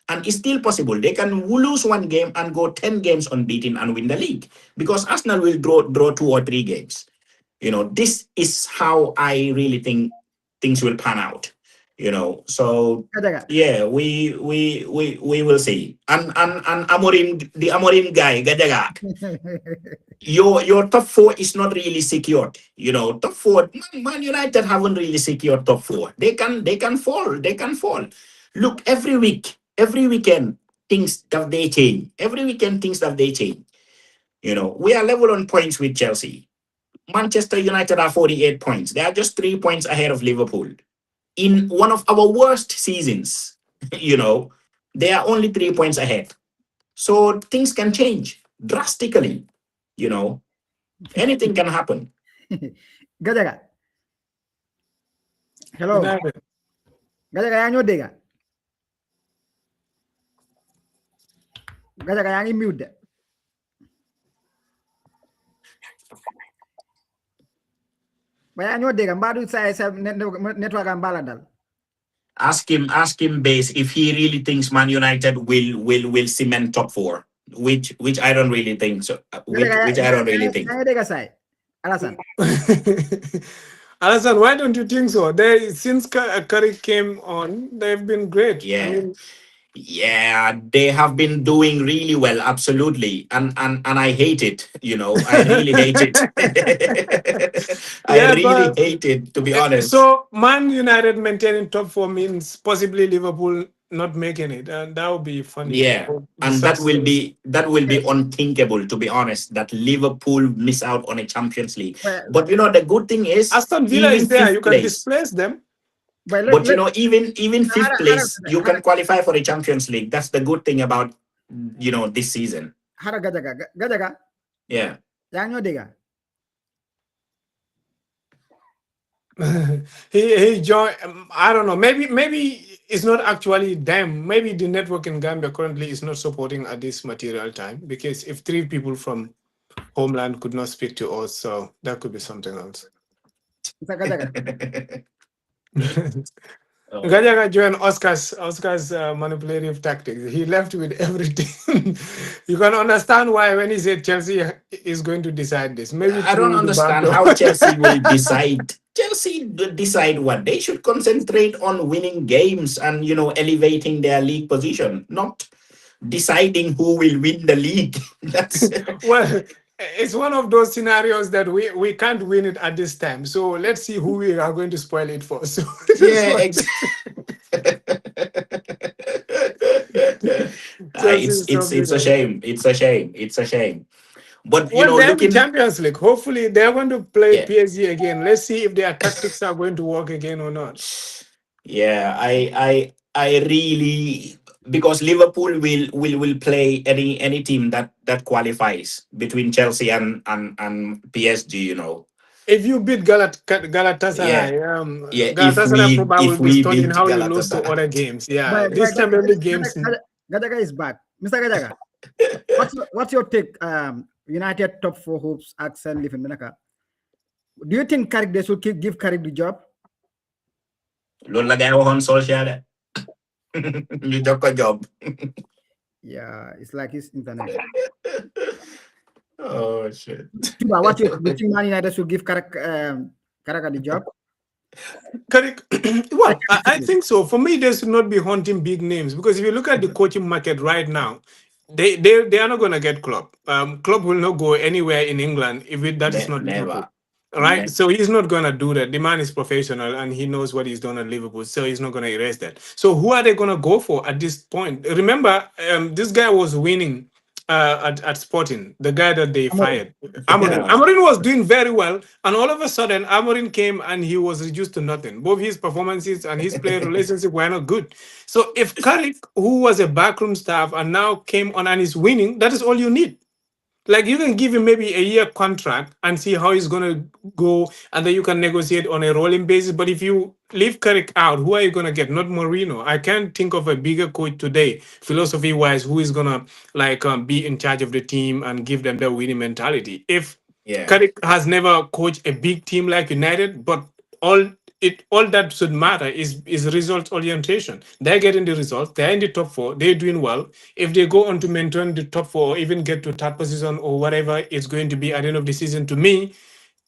And it's still possible. They can lose 1 game and go 10 games unbeaten and win the league. Because Arsenal will draw 2 or 3 games. This is how I really think things will pan out. So yeah, we will see. And Amorim, the Amorim guy, Gajaga, your top 4 is not really secured. Top 4, Man United haven't really secured top 4. They can fall. Look, every weekend, things that they change. Every weekend, things that they change. We are level on points with Chelsea. Manchester United are 48 points. They are just 3 points ahead of Liverpool. In one of our worst seasons, they are only 3 points ahead. So things can change drastically. Anything can happen. Gajaga. Hello. United. Gajaga yaa ñoo dégga. Gajaga yaa ngi mute de. Ba yaa ñoo dégga mbaa du sa network am bala dal. Ask him, base, if he really thinks Man United will cement top four, which I don't really think so. Which I don't really think. Alasan. Alasan, why don't you think so? They since Curry came on, they've been great. I Yeah. mean, Yeah, they have been doing really well, absolutely. And I hate it, I really hate it. I yeah, really but hate it, to be honest. so Man United maintaining top four means possibly Liverpool not making it, and that would be funny. Yeah. And Disastrous. that will be unthinkable, to be honest, that Liverpool miss out on a Champions League. Well, But the good thing is, Aston Villa even is there. You fifth can place. displace them. but But even fifth place, you hara can qualify for a Champions League. That's the good thing about this season. gajaga Yeah. yang nyo dega. he joined. I don't know. Maybe it's not actually them. Maybe the network in Gambia currently is not supporting at this material time, because if three people from homeland could not speak to us, so that could be something else. Isa gajaga. Oh. Gajaga joined Oscar's manipulative tactics. He left with everything. You can understand why when he said Chelsea is going to decide this. Maybe I don't through the back understand door. how Chelsea will decide. Chelsea decide what? They should concentrate on winning games and elevating their league position, not deciding who will win the league. That's Well, it's one of those scenarios that we can't win it at this time. So let's see who we are going to spoil it for. So yeah, Chelsea is so it's a bitter. shame. It's a shame. It's a shame. But Well, they have the looking, Champions League. Hopefully, they're going to play yeah, PSG again. Let's see if their tactics are going to work again or not. yeah. I really, because Liverpool will play any team that qualifies between Chelsea and PSG. If you beat Yeah, Galatasaray, yeah. Galatasaray probably will If be we studying beat how you lose to Galatasaray. other games. Yeah, But this Champions League games. Gajaga is back. Mr. Gajaga, what's your take? United top four hopes accent live in Menaka. Do you think Carrick they should give Carrick the job? Loolu la gay waxoon Solskjaer ñu jox ko job. Yeah, it's like his internet. Oh shit. Tuba, what you think Man United should give Carrick the job? Correct. Well, I think so. For me, they should not be hunting big names, because if you look at the coaching market right now, they are not going to get Klopp. Klopp will not go anywhere in England if that is not Liverpool. Never. Right, so he's not gonna do that. The man is professional and he knows what he's done at Liverpool, so he's not gonna erase that. So who are they gonna go for at this point? Remember, this guy was winning at Sporting, the guy that they fired, Amorim. Yeah. Amorim was doing very well, and all of a sudden, Amorim came and he was reduced to nothing. Both his performances and his player relationship were not good. So if Carrick, who was a backroom staff and now came on and is winning, that is all you need. Like, you can give him maybe a year contract and see how he's gonna go, and then you can negotiate on a rolling basis. But if you leave Carrick out, who are you gonna get? Not Mourinho. I can't think of a bigger coach today, philosophy-wise, who is gonna be in charge of the team and give them the winning mentality. If Carrick has never coached a big team like United, but all that should matter is result orientation. They're getting the results. They're in the top four. They're doing well. If they go on to maintain the top four, or even get to third position or whatever it's going to be at the end of the season, to me,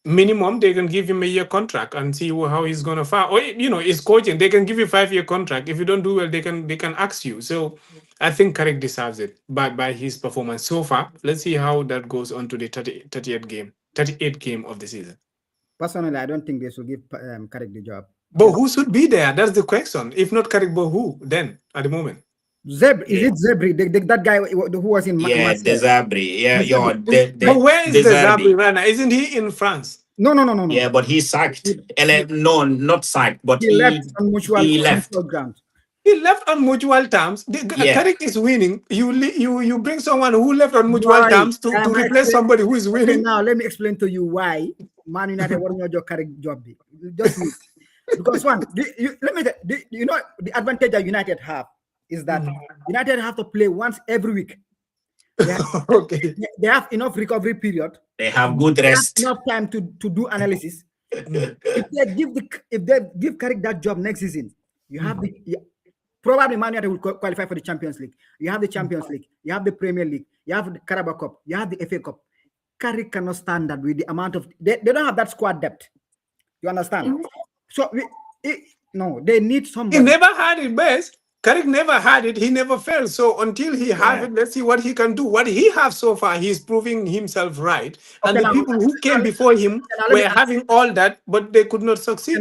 minimum they can give him a year contract and see how he's gonna fare. Or it's coaching. They can give you 5-year contract. If you don't do well, they can ask you. So I think Carrick deserves it by his performance so far. Let's see how that goes on to the 38th game of the season. Personally, I don't think they should give Carrick the job. But who should be there? That's the question. If not Carrick, but who then at the moment? Zeb, is it Zebri? That guy who was in The Zabri. Yeah, but where is the Zabri right now? Isn't he in France? No. Yeah, but he's sacked. No, not sacked, but he left on mutual ground. He left on mutual terms. Carrick is winning. You bring someone who left on mutual terms to replace somebody who is winning. Now let me explain to you why Man United want your Carrick job. Just because let me tell you, the advantage that United have is that United have to play once every week. They have enough recovery period. They have good rest. They have enough time to do analysis. If they give Carrick that job next season, You have probably Man United will qualify for the Champions League. You have the Champions League. You have the Premier League. You have the Carabao Cup. You have the FA Cup. Carrick cannot stand that with the amount of they don't have that squad depth. You understand? So no, they need He somebody. never had it best. Carrick never had it. He never failed. So until he have it, let's see what he can do. What he have so far, he's proving himself right. And Okay, the people who came before him let me were having all that, but they could not succeed.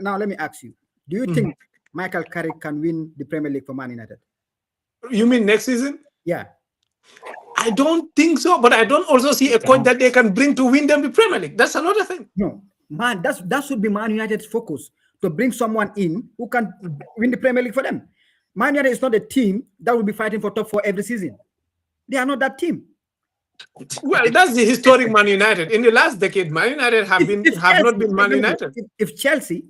now let me ask you: do you think Michael Carrick can win the Premier League for Man United? You mean next season? Yeah. I don't think so, but I don't also see a coach that they can bring to win them the Premier League. That's another thing. No, man, that should be Man United's focus, to bring someone in who can win the Premier League for them. Man United is not a team that will be fighting for top four every season. They are not that team. Well, that's the historic Man United. In the last decade, Man United have not been Man United. If Chelsea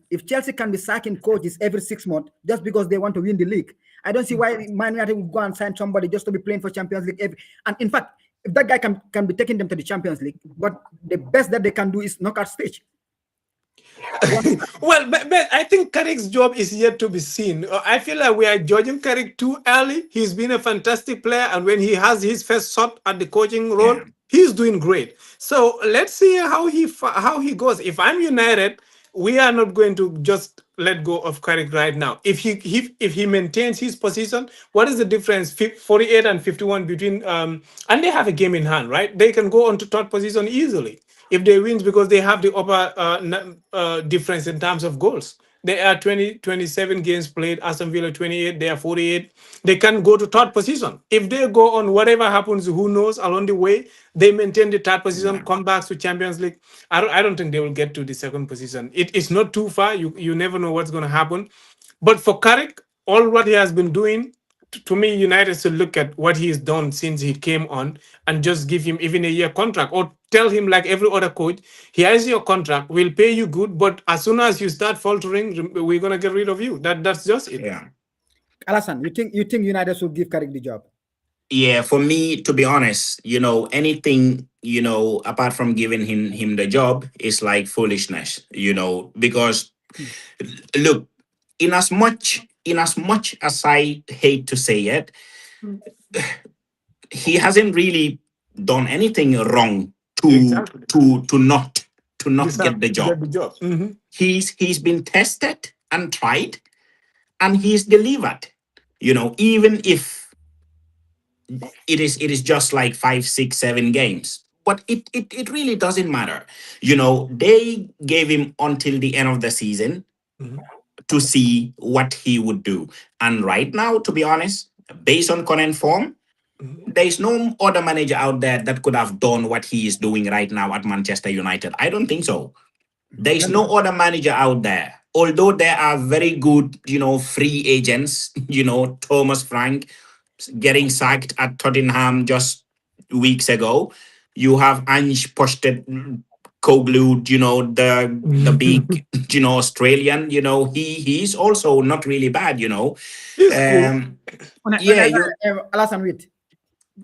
can be sacking coaches every 6 months just because they want to win the league, I don't see why Man United would go and sign somebody just to be playing for Champions League. And in fact, if that guy can be taking them to the Champions League, but the best that they can do is knockout stage. Well, but I think Carrick's job is yet to be seen. I feel like we are judging Carrick too early. He's been a fantastic player, and when he has his first shot at the coaching role, he's doing great. So let's see how he goes. If I'm United, we are not going to just let go of Carrick right now. If he maintains his position, what is the difference? 48 and 51 between and they have a game in hand, right? They can go on to third position easily if they win because they have the upper difference in terms of goals. They are 27 games played. Aston Villa 28. They are 48. They can go to third position. If they go on, whatever happens, who knows, along the way, they maintain the third position, come back to Champions League. I don't think they will get to the second position. It's not too far. You never know what's going to happen. But for Carrick, all what he has been doing, to me, United should look at what he's done since he came on and just give him even a year contract, or tell him like every other coach, here's your contract, we'll pay you good, but as soon as you start faltering, we're gonna get rid of you. That's just it. Yeah. Alassane, you think United should give Carrick the job? Yeah, for me, to be honest, anything, apart from giving him the job is like foolishness, because look, in as much as I hate to say it, he hasn't really done anything wrong to Exactly. to not get the job. Mm-hmm. He's been tested and tried, and he's delivered. Even if it is just like 5, 6, 7 games, but it really doesn't matter. They gave him until the end of the season to see what he would do, and right now, to be honest, based on current form, there's no other manager out there that could have done what he is doing right now at Manchester United. I don't think so. There's no other manager out there. Although there are very good, free agents, Thomas Frank getting sacked at Tottenham just weeks ago. You have Ange Postecoglou, the big, Australian, he's also not really bad, He's cool. Alassane, wait.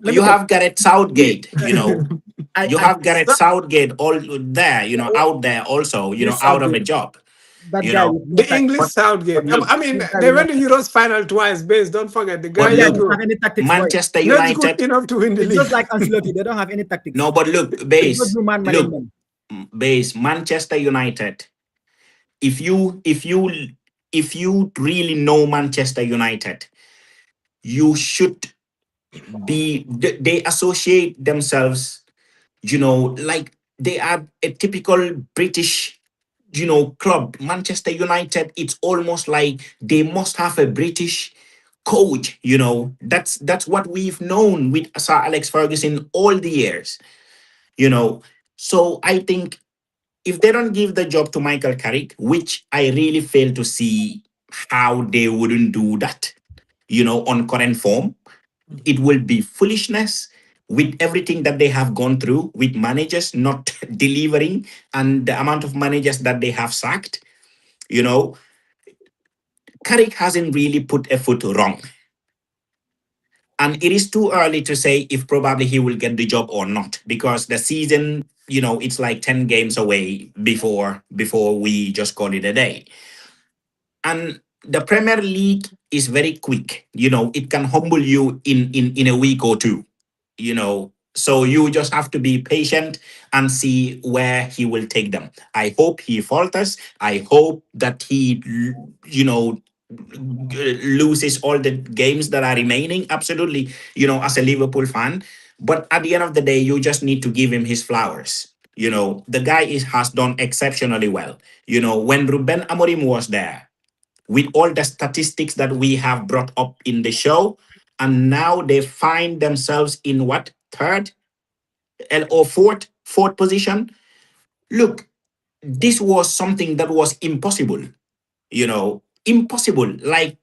You have Gareth Southgate, you have Gareth Southgate all there, out there also, out of a job. That You guy know, with no The English Southgate. look, I mean, that guy they with went no to Euros final twice, base. Don't forget the guy But That guy is look, don't have good. any tactics for it. Manchester Not good United. enough to win the It's league. just like Ancelotti. They don't have any tactics. No, but look, It's base. not do man Look, management. base. Manchester United. If you really know Manchester United, you should be. They associate themselves, like they are a typical British, club. Manchester United. It's almost like they must have a British coach. That's what we've known with Sir Alex Ferguson all the years. So I think if they don't give the job to Michael Carrick, which I really fail to see how they wouldn't do that, on current form, it will be foolishness with everything that they have gone through with managers not delivering and the amount of managers that they have sacked. Carrick hasn't really put a foot wrong. And it is too early to say if probably he will get the job or not, because the season, it's like 10 games away before we just call it a day. And the Premier League is very quick. It can humble you in a week or two. So you just have to be patient and see where he will take them. I hope he falters. I hope that he, loses all the games that are remaining. Absolutely, as a Liverpool fan. But at the end of the day, you just need to give him his flowers. The guy has done exceptionally well. When Ruben Amorim was there, with all the statistics that we have brought up in the show, and now they find themselves in what, third or fourth position. Look, this was something that was impossible. Impossible. Like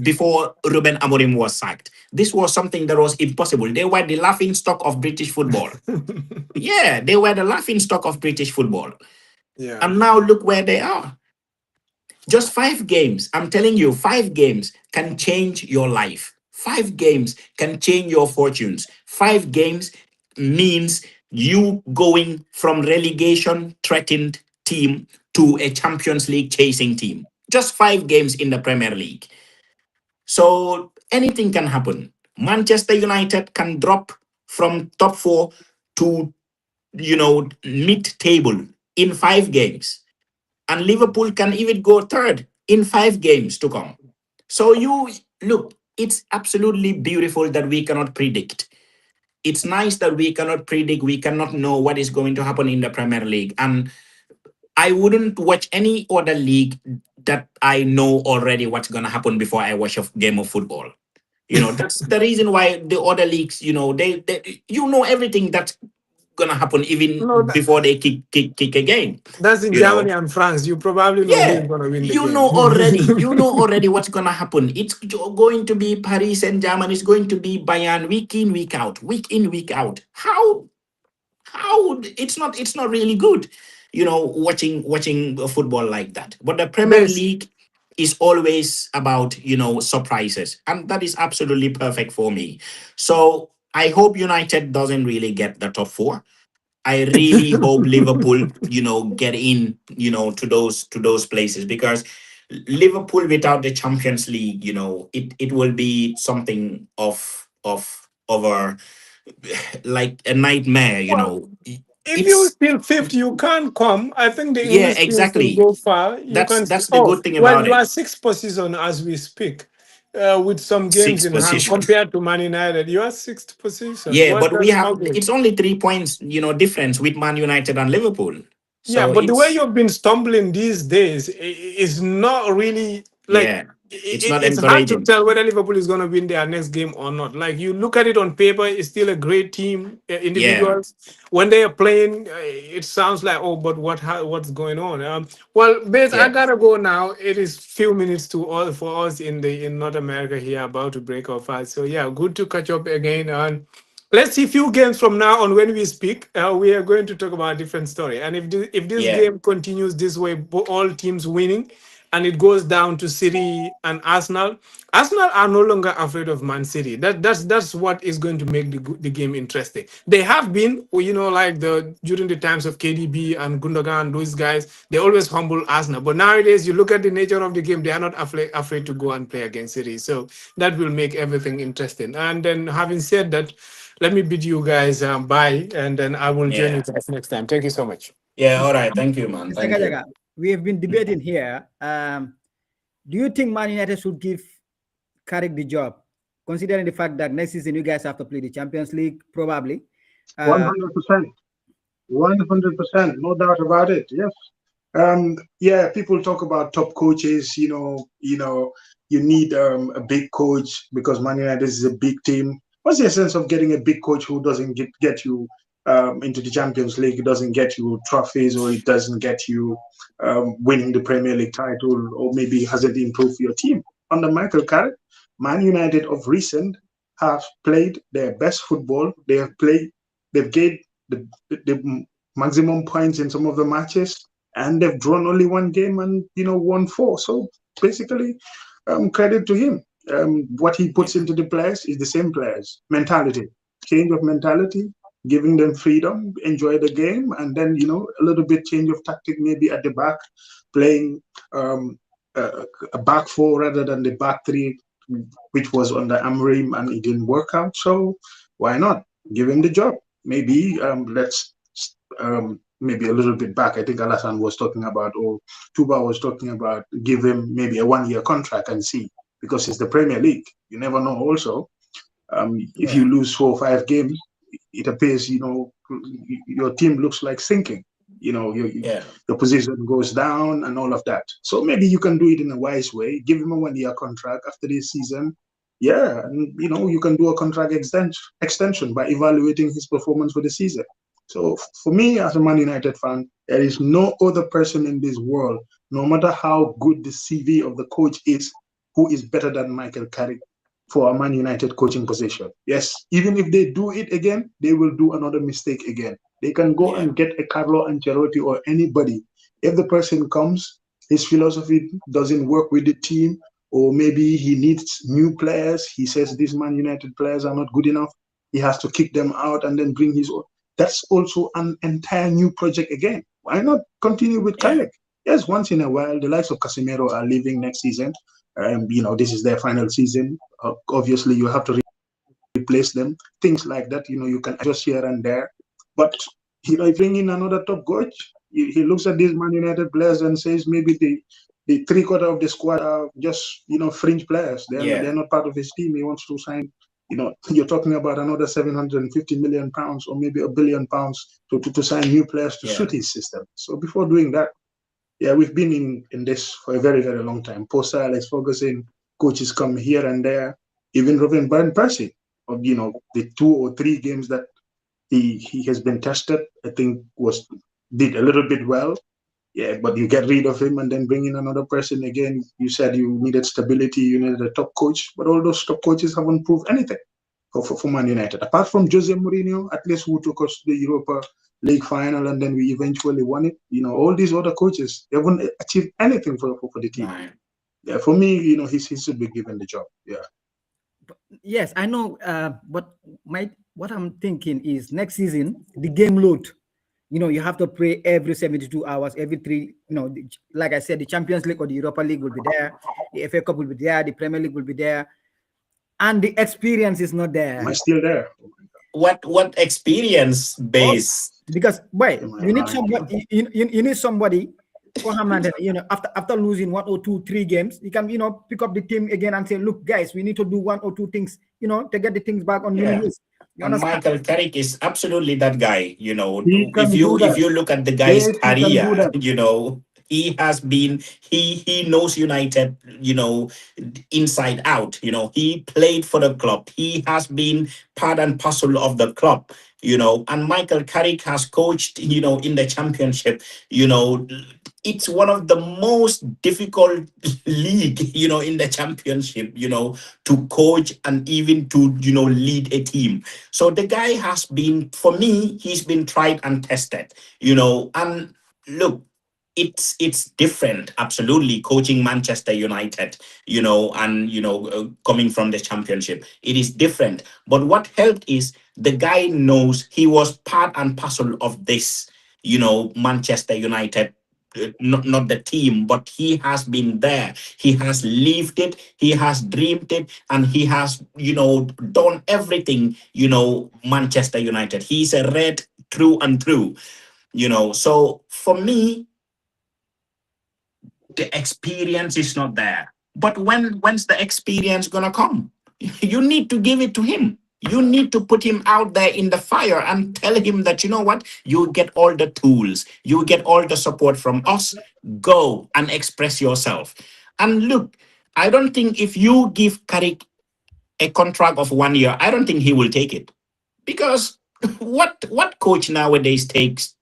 before Ruben Amorim was sacked, this was something that was impossible. They were the laughing stock of British football. Yeah, they were the laughing stock of British football. Yeah. And now look where they are. Just 5 games. I'm telling you, 5 games can change your life. 5 games can change your fortunes. 5 games means you going from relegation threatened team to a Champions League chasing team. Just 5 games in the Premier League. So anything can happen. Manchester United can drop from top four to, mid-table in 5 games. And Liverpool can even go third in 5 games to come. So you look, it's absolutely beautiful that we cannot predict. It's nice that we cannot predict, we cannot know what is going to happen in the Premier League. And I wouldn't watch any other league that I know already what's going to happen before I watch a game of football. That's the reason why the other leagues, they everything that's gonna happen even No, before they kick a game. that's in You know, Germany and France. You probably know who's yeah, going to win the you game. know already. You know already what's gonna happen. It's going to be Paris Saint Germain. It's going to be Bayern week in, week out, week in, week out. How it's not really good, watching football like that. But the Premier Base. League is always about surprises, and that is absolutely perfect for me. So I hope United doesn't really get the top four. I really hope Liverpool, get in, to those places, because Liverpool without the Champions League, it will be something of a like a nightmare. Well, if you It's still fifth, you can't come. I think the Yeah, English teams will exactly. go far. You That's can. that's the Oh, good thing well, about you it. are sixth position as we speak, with some games Sixth in hand position. compared to Man United. You are sixth position. Yeah, What but we that's have ugly. it's only 3 points, difference with Man United and Liverpool. Yeah, So but the way it's you've been stumbling these days is not really like yeah, it's not it's hard to encouraging. tell whether Liverpool is going to win their next game or not. Like you look at it on paper, it's still a great team, Yeah, individuals. When they are playing, it sounds like oh, but what's going on? Well, Base, I yeah, gotta go now. It is few minutes to all for us in North America here, about to break our fast. So yeah, good to catch up again. And let's see, few games from now on when we speak, we are going to talk about a different story. And if this yeah, game continues this way, all teams winning, and it goes down to City and Arsenal, Arsenal are no longer afraid of Man City. That's what is going to make the game interesting. They have been, like the during the times of KDB and Gundogan, those guys, they always humble Arsenal. But nowadays, you look at the nature of the game, they are not afraid to go and play against City. So that will make everything interesting. And then, having said that, let me bid you guys bye, and then I will join you yeah, guys next time. Thank you so much. yeah. All right. Thank you, man. Mr. Thank you. Gajaga, we have been debating here. Do you think Man United should give Carrick the job, considering the fact that next season you guys have to play the Champions League, probably? Uh, 100%. 100%, no doubt about it. Yes. Yeah, people talk about top coaches. You need a big coach because Man United is a big team. What's the essence of getting a big coach who doesn't get you into the Champions League? It doesn't get you trophies, or it doesn't get you winning the Premier League title, or maybe hasn't improved your team. Under Michael Carrick, Man United of recent have played their best football. They've gained the maximum points in some of the matches, and they've drawn only one game and won four. So basically, credit to him. What he puts into the players is the same players mentality, change of mentality, giving them freedom, enjoy the game, and then a little bit change of tactic maybe at the back, playing a back four rather than the back three, which was under Amrim, and it didn't work out. So why not give him the job? Maybe let's maybe a little bit back. I think Alassane was talking about, or Tuba was talking about, give him maybe a 1 year contract and see, because it's the Premier League. You never know. Also, if you lose 4 or 5 games, it appears, your team looks like sinking. Your position goes down and all of that. So maybe you can do it in a wise way. Give him a 1 year contract after this season. Yeah, and you can do a contract extension by evaluating his performance for the season. So for me, as a Man United fan, there is no other person in this world, no matter how good the CV of the coach is, who is better than Michael Carrick for a Man United coaching position. Yes, even if they do it again, they will do another mistake again. They can go and get a Carlo Ancelotti or anybody. If the person comes, his philosophy doesn't work with the team, or maybe he needs new players. He says these Man United players are not good enough. He has to kick them out and then bring his own. That's also an entire new project again. Why not continue with Carrick? Yes, once in a while, the likes of Casemiro are leaving next season. This is their final season. Obviously, you have to replace them. Things like that, you can adjust here and there. But if bring in another top coach, he looks at these Man United players and says maybe the 3/4 of the squad are just fringe players. They're not part of his team. He wants to sign. You're talking about another 750 million pounds or maybe £1 billion to sign new players to suit his system. So before doing that, we've been in this for a very, very long time. Post Alex Ferguson, coaches come here and there. Even Robin Van Persie, the 2 or 3 games that he has been tested, I think did a little bit well. Yeah, but you get rid of him and then bring in another person again. You said you needed stability, you needed a top coach, but all those top coaches haven't proved anything for Man United. Apart from Jose Mourinho, at least, who took us to the Europa League final and then we eventually won it. All these other coaches, they haven't achieved anything for the team. Right. Yeah, for me, he should be given the job. Yeah. Yes, I know. But what I'm thinking is next season the game load. You have to play every 72 hours, every three. Like I said, the Champions League or the Europa League will be there, the FA Cup will be there, the Premier League will be there, and the experience is not there. Am I still there? What experience base? Because Am I you need right? somebody. You need somebody. After losing 1 or 2, 3 games, you can pick up the team again and say, look, guys, we need to do 1 or 2 things, to get the things back on winning ways. You And understand? Michael Carrick is absolutely that guy. He can If do you that. look at the guy's Yes, he can do career, that. he has been he knows United, inside out. He played for the club. He has been part and parcel of the club. And Michael Carrick has coached, in the championship. It's one of the most difficult league, in the championship, to coach and even to, lead a team. So the guy has been, for me, he's been tried and tested, and look, it's different, absolutely, coaching Manchester United, and coming from the championship. It is different. But what helped is the guy knows he was part and parcel of this, Manchester United, not the team, but he has been there. He has lived it, he has dreamed it, and he has, done everything, Manchester United. He's a red through and through, So for me, the experience is not there. But when's the experience gonna come? You need to give it to him. You need to put him out there in the fire and tell him that, what, you get all the tools, you get all the support from us. Go and express yourself. And look, I don't think if you give Carrick a contract of 1 year, I don't think he will take it. Because what coach nowadays takes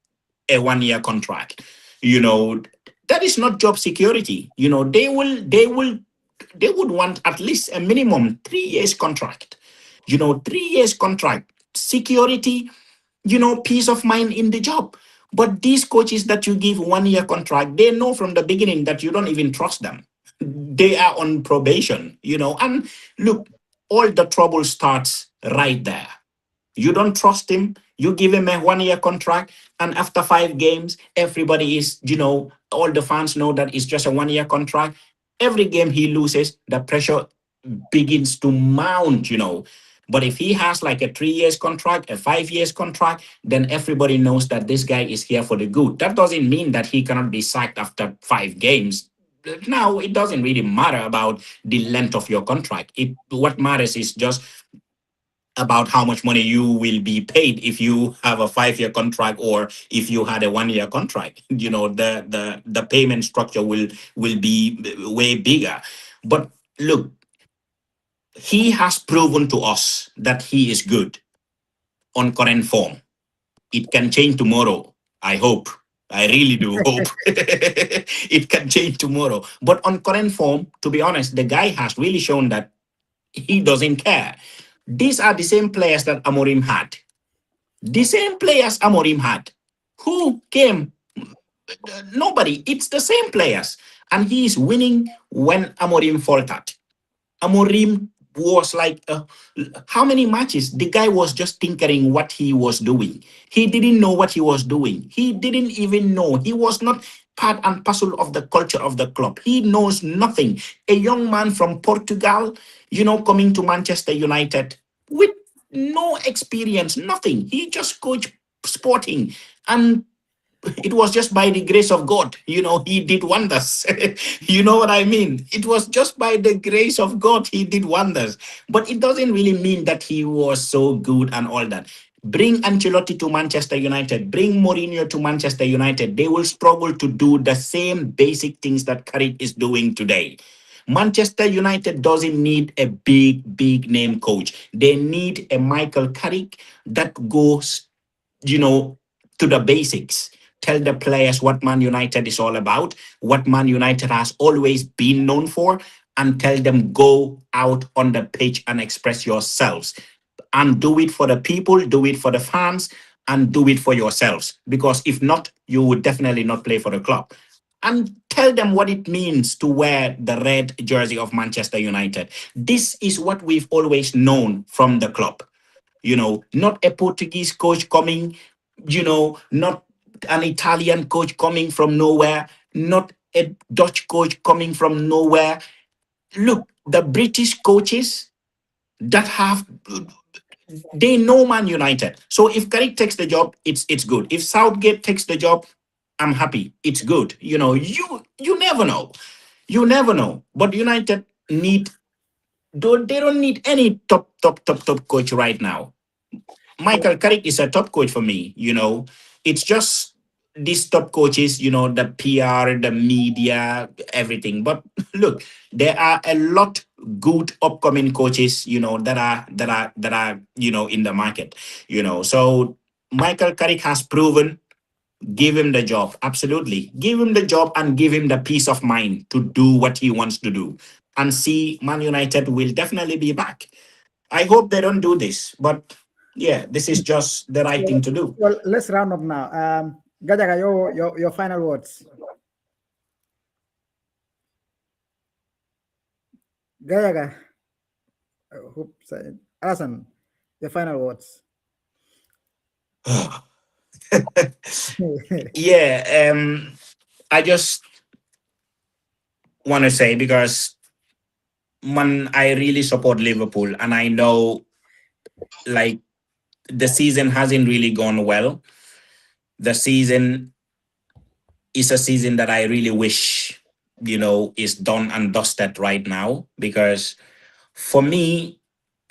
a 1 year contract? That is not job security. They would want at least a minimum 3 years contract. 3 years contract, security, peace of mind in the job. But these coaches that you give 1 year contract, they know from the beginning that you don't even trust them. They are on probation, and look, all the trouble starts right there. You don't trust him. You give him a 1 year contract, and after 5 games, everybody is, all the fans know that it's just a 1 year contract. Every game he loses, the pressure begins to mount. But if he has like a 3 years contract, a 5 years contract, then everybody knows that this guy is here for the good. That doesn't mean that he cannot be sacked after 5 games. Now it doesn't really matter about the length of your contract. What matters is just about how much money you will be paid if you have a 5 year contract or if you had a 1 year contract. The payment structure will be way bigger. But look, he has proven to us that he is good on current form. It can change tomorrow. I hope. I really do hope it can change tomorrow. But on current form, to be honest, the guy has really shown that he doesn't care. These are the same players that Amorim had. The same players Amorim had. Who came? Nobody. It's the same players. And he is winning when Amorim faltered. Amorim was like, how many matches? The guy was just tinkering what he was doing. He didn't know what he was doing. He didn't even know. He was not part and parcel of the culture of the club. He knows nothing. A young man from Portugal, coming to Manchester United with no experience, nothing. He just coached Sporting, and it was just by the grace of God. He did wonders. You know what I mean? It was just by the grace of God he did wonders. But it doesn't really mean that he was so good and all that. Bring Ancelotti to Manchester United, bring Mourinho to Manchester United. They will struggle to do the same basic things that Carrick is doing today. Manchester United doesn't need a big name coach. They need a Michael Carrick that goes, to the basics. Tell the players what Man United is all about, what Man United has always been known for, and tell them go out on the pitch and express yourselves. And do it for the people, do it for the fans, and do it for yourselves. Because if not, you would definitely not play for the club. And tell them what it means to wear the red jersey of Manchester United. This is what we've always known from the club. Not a Portuguese coach coming, not an Italian coach coming from nowhere, not a Dutch coach coming from nowhere. Look, the British coaches that they know Man United. So if Carrick takes the job, it's good. If Southgate takes the job, I'm happy. It's good. You never know. You never know. But United they don't need any top coach right now. Michael Carrick is a top coach for me. It's just these top coaches, the PR, the media, everything. But look, there are a lot good upcoming coaches, that are in the market. So Michael Carrick has proven. Give him the job, absolutely. Give him the job and give him the peace of mind to do what he wants to do. And see, Man United will definitely be back. I hope they don't do this, but yeah, this is just the right thing to do. Well, let's round up now. Gajaga, your final words. Gajaga. Oops, Alasan, your final words. Yeah, I just want to say, because I really support Liverpool, and I know like the season hasn't really gone well. The season is a season that I really wish, is done and dusted right now. Because for me,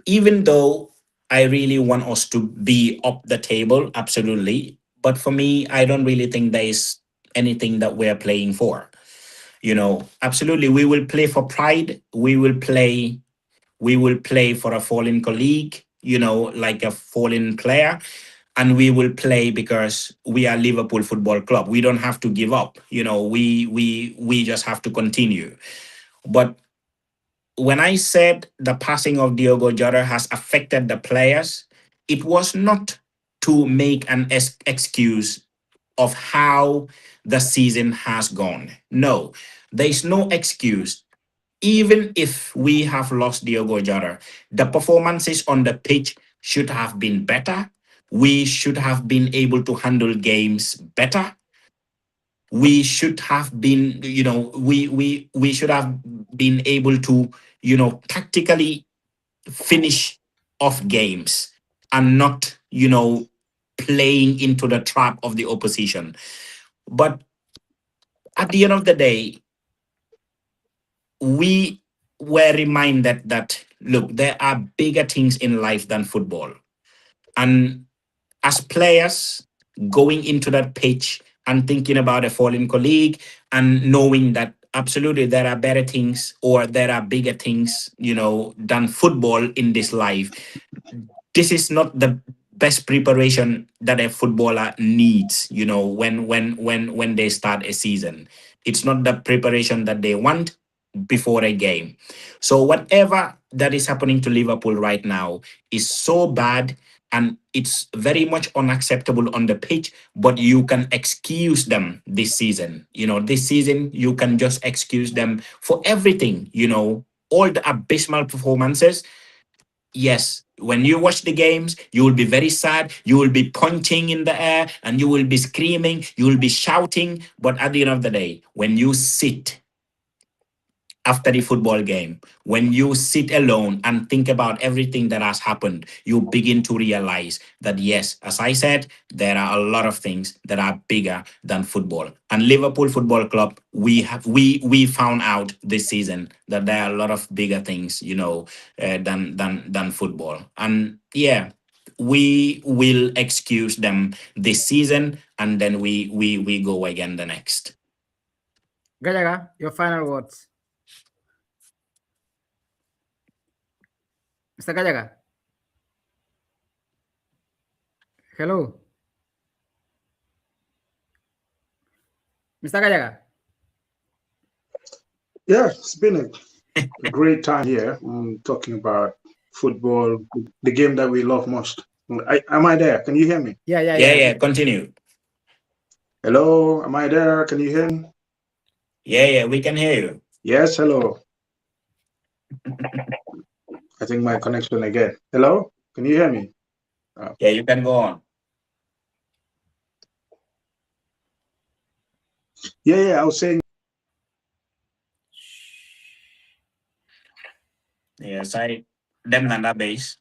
even though I really want us to be up the table, absolutely. But for me, I don't really think there is anything that we're playing for. Absolutely, we will play for pride. We will play for a fallen colleague, like a fallen player. And we will play because we are Liverpool Football Club. We don't have to give up. We just have to continue. But when I said the passing of Diogo Jota has affected the players, it was not to make an excuse of how the season has gone. No, there is no excuse. Even if we have lost Diogo Jota, the performances on the pitch should have been better. We should have been able to handle games better. we should have been, we should have been able to, tactically finish off games and not, playing into the trap of the opposition. But at the end of the day, we were reminded that, look, there are bigger things in life than football. And as players going into that pitch and thinking about a fallen colleague and knowing that absolutely there are better things or there are bigger things, than football in this life, this is not the best preparation that a footballer needs, when they start a season. It's not the preparation that they want before a game. So whatever that is happening to Liverpool right now is so bad, and it's very much unacceptable on the pitch, but you can excuse them this season. This season you can just excuse them for everything, all the abysmal performances. Yes, when you watch the games, you will be very sad. You will be punching in the air and you will be screaming. You will be shouting. But at the end of the day, when you sit after the football game, when you sit alone and think about everything that has happened, you begin to realize that, yes, as I said, there are a lot of things that are bigger than football. And Liverpool Football Club, we found out this season that there are a lot of bigger things, than football. And yeah, we will excuse them this season, and then we go again the next. Gajaga, your final words. Mr. Gajaga. Hello. Mr. Gajaga. Yeah, it's been a great time here talking about football, the game that we love most. Am I there? Can you hear me? Yeah, continue. Hello, am I there? Can you hear me? Yeah, we can hear you. Yes, hello. I think my connection again. Hello, can you hear me? Yeah, you can go on. Yeah, I was saying. Yes, I them nanda base.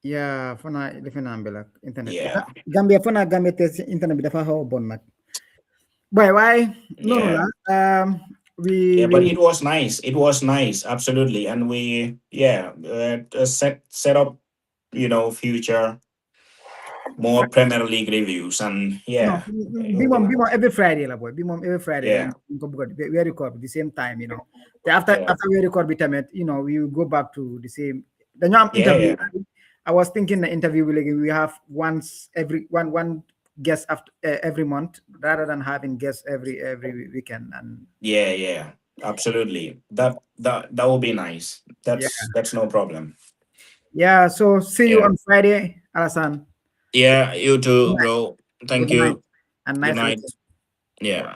Yeah, fana defe naa mbela internet. Yeah. Gambia fana Gambia te internet bi dafa xaw a bon nag. Boy, why? No, Yeah. we But it was nice. It was nice, absolutely. And we, set up, future more Premier League reviews, and no, be mom every Friday la boy. Be mom every Friday. Yeah. We record the same time, After Yeah. we record bitamet, we go back to the same. The new interview. Yeah. I was thinking the interview we have once every one guest after every month rather than having guests every weekend. And Yeah, absolutely. That will be nice. That's no problem. yeah, so see you Yeah. on Friday, Alasan. Yeah, you too, bro. Thank Good night you. and Good nice night. weekend. Yeah.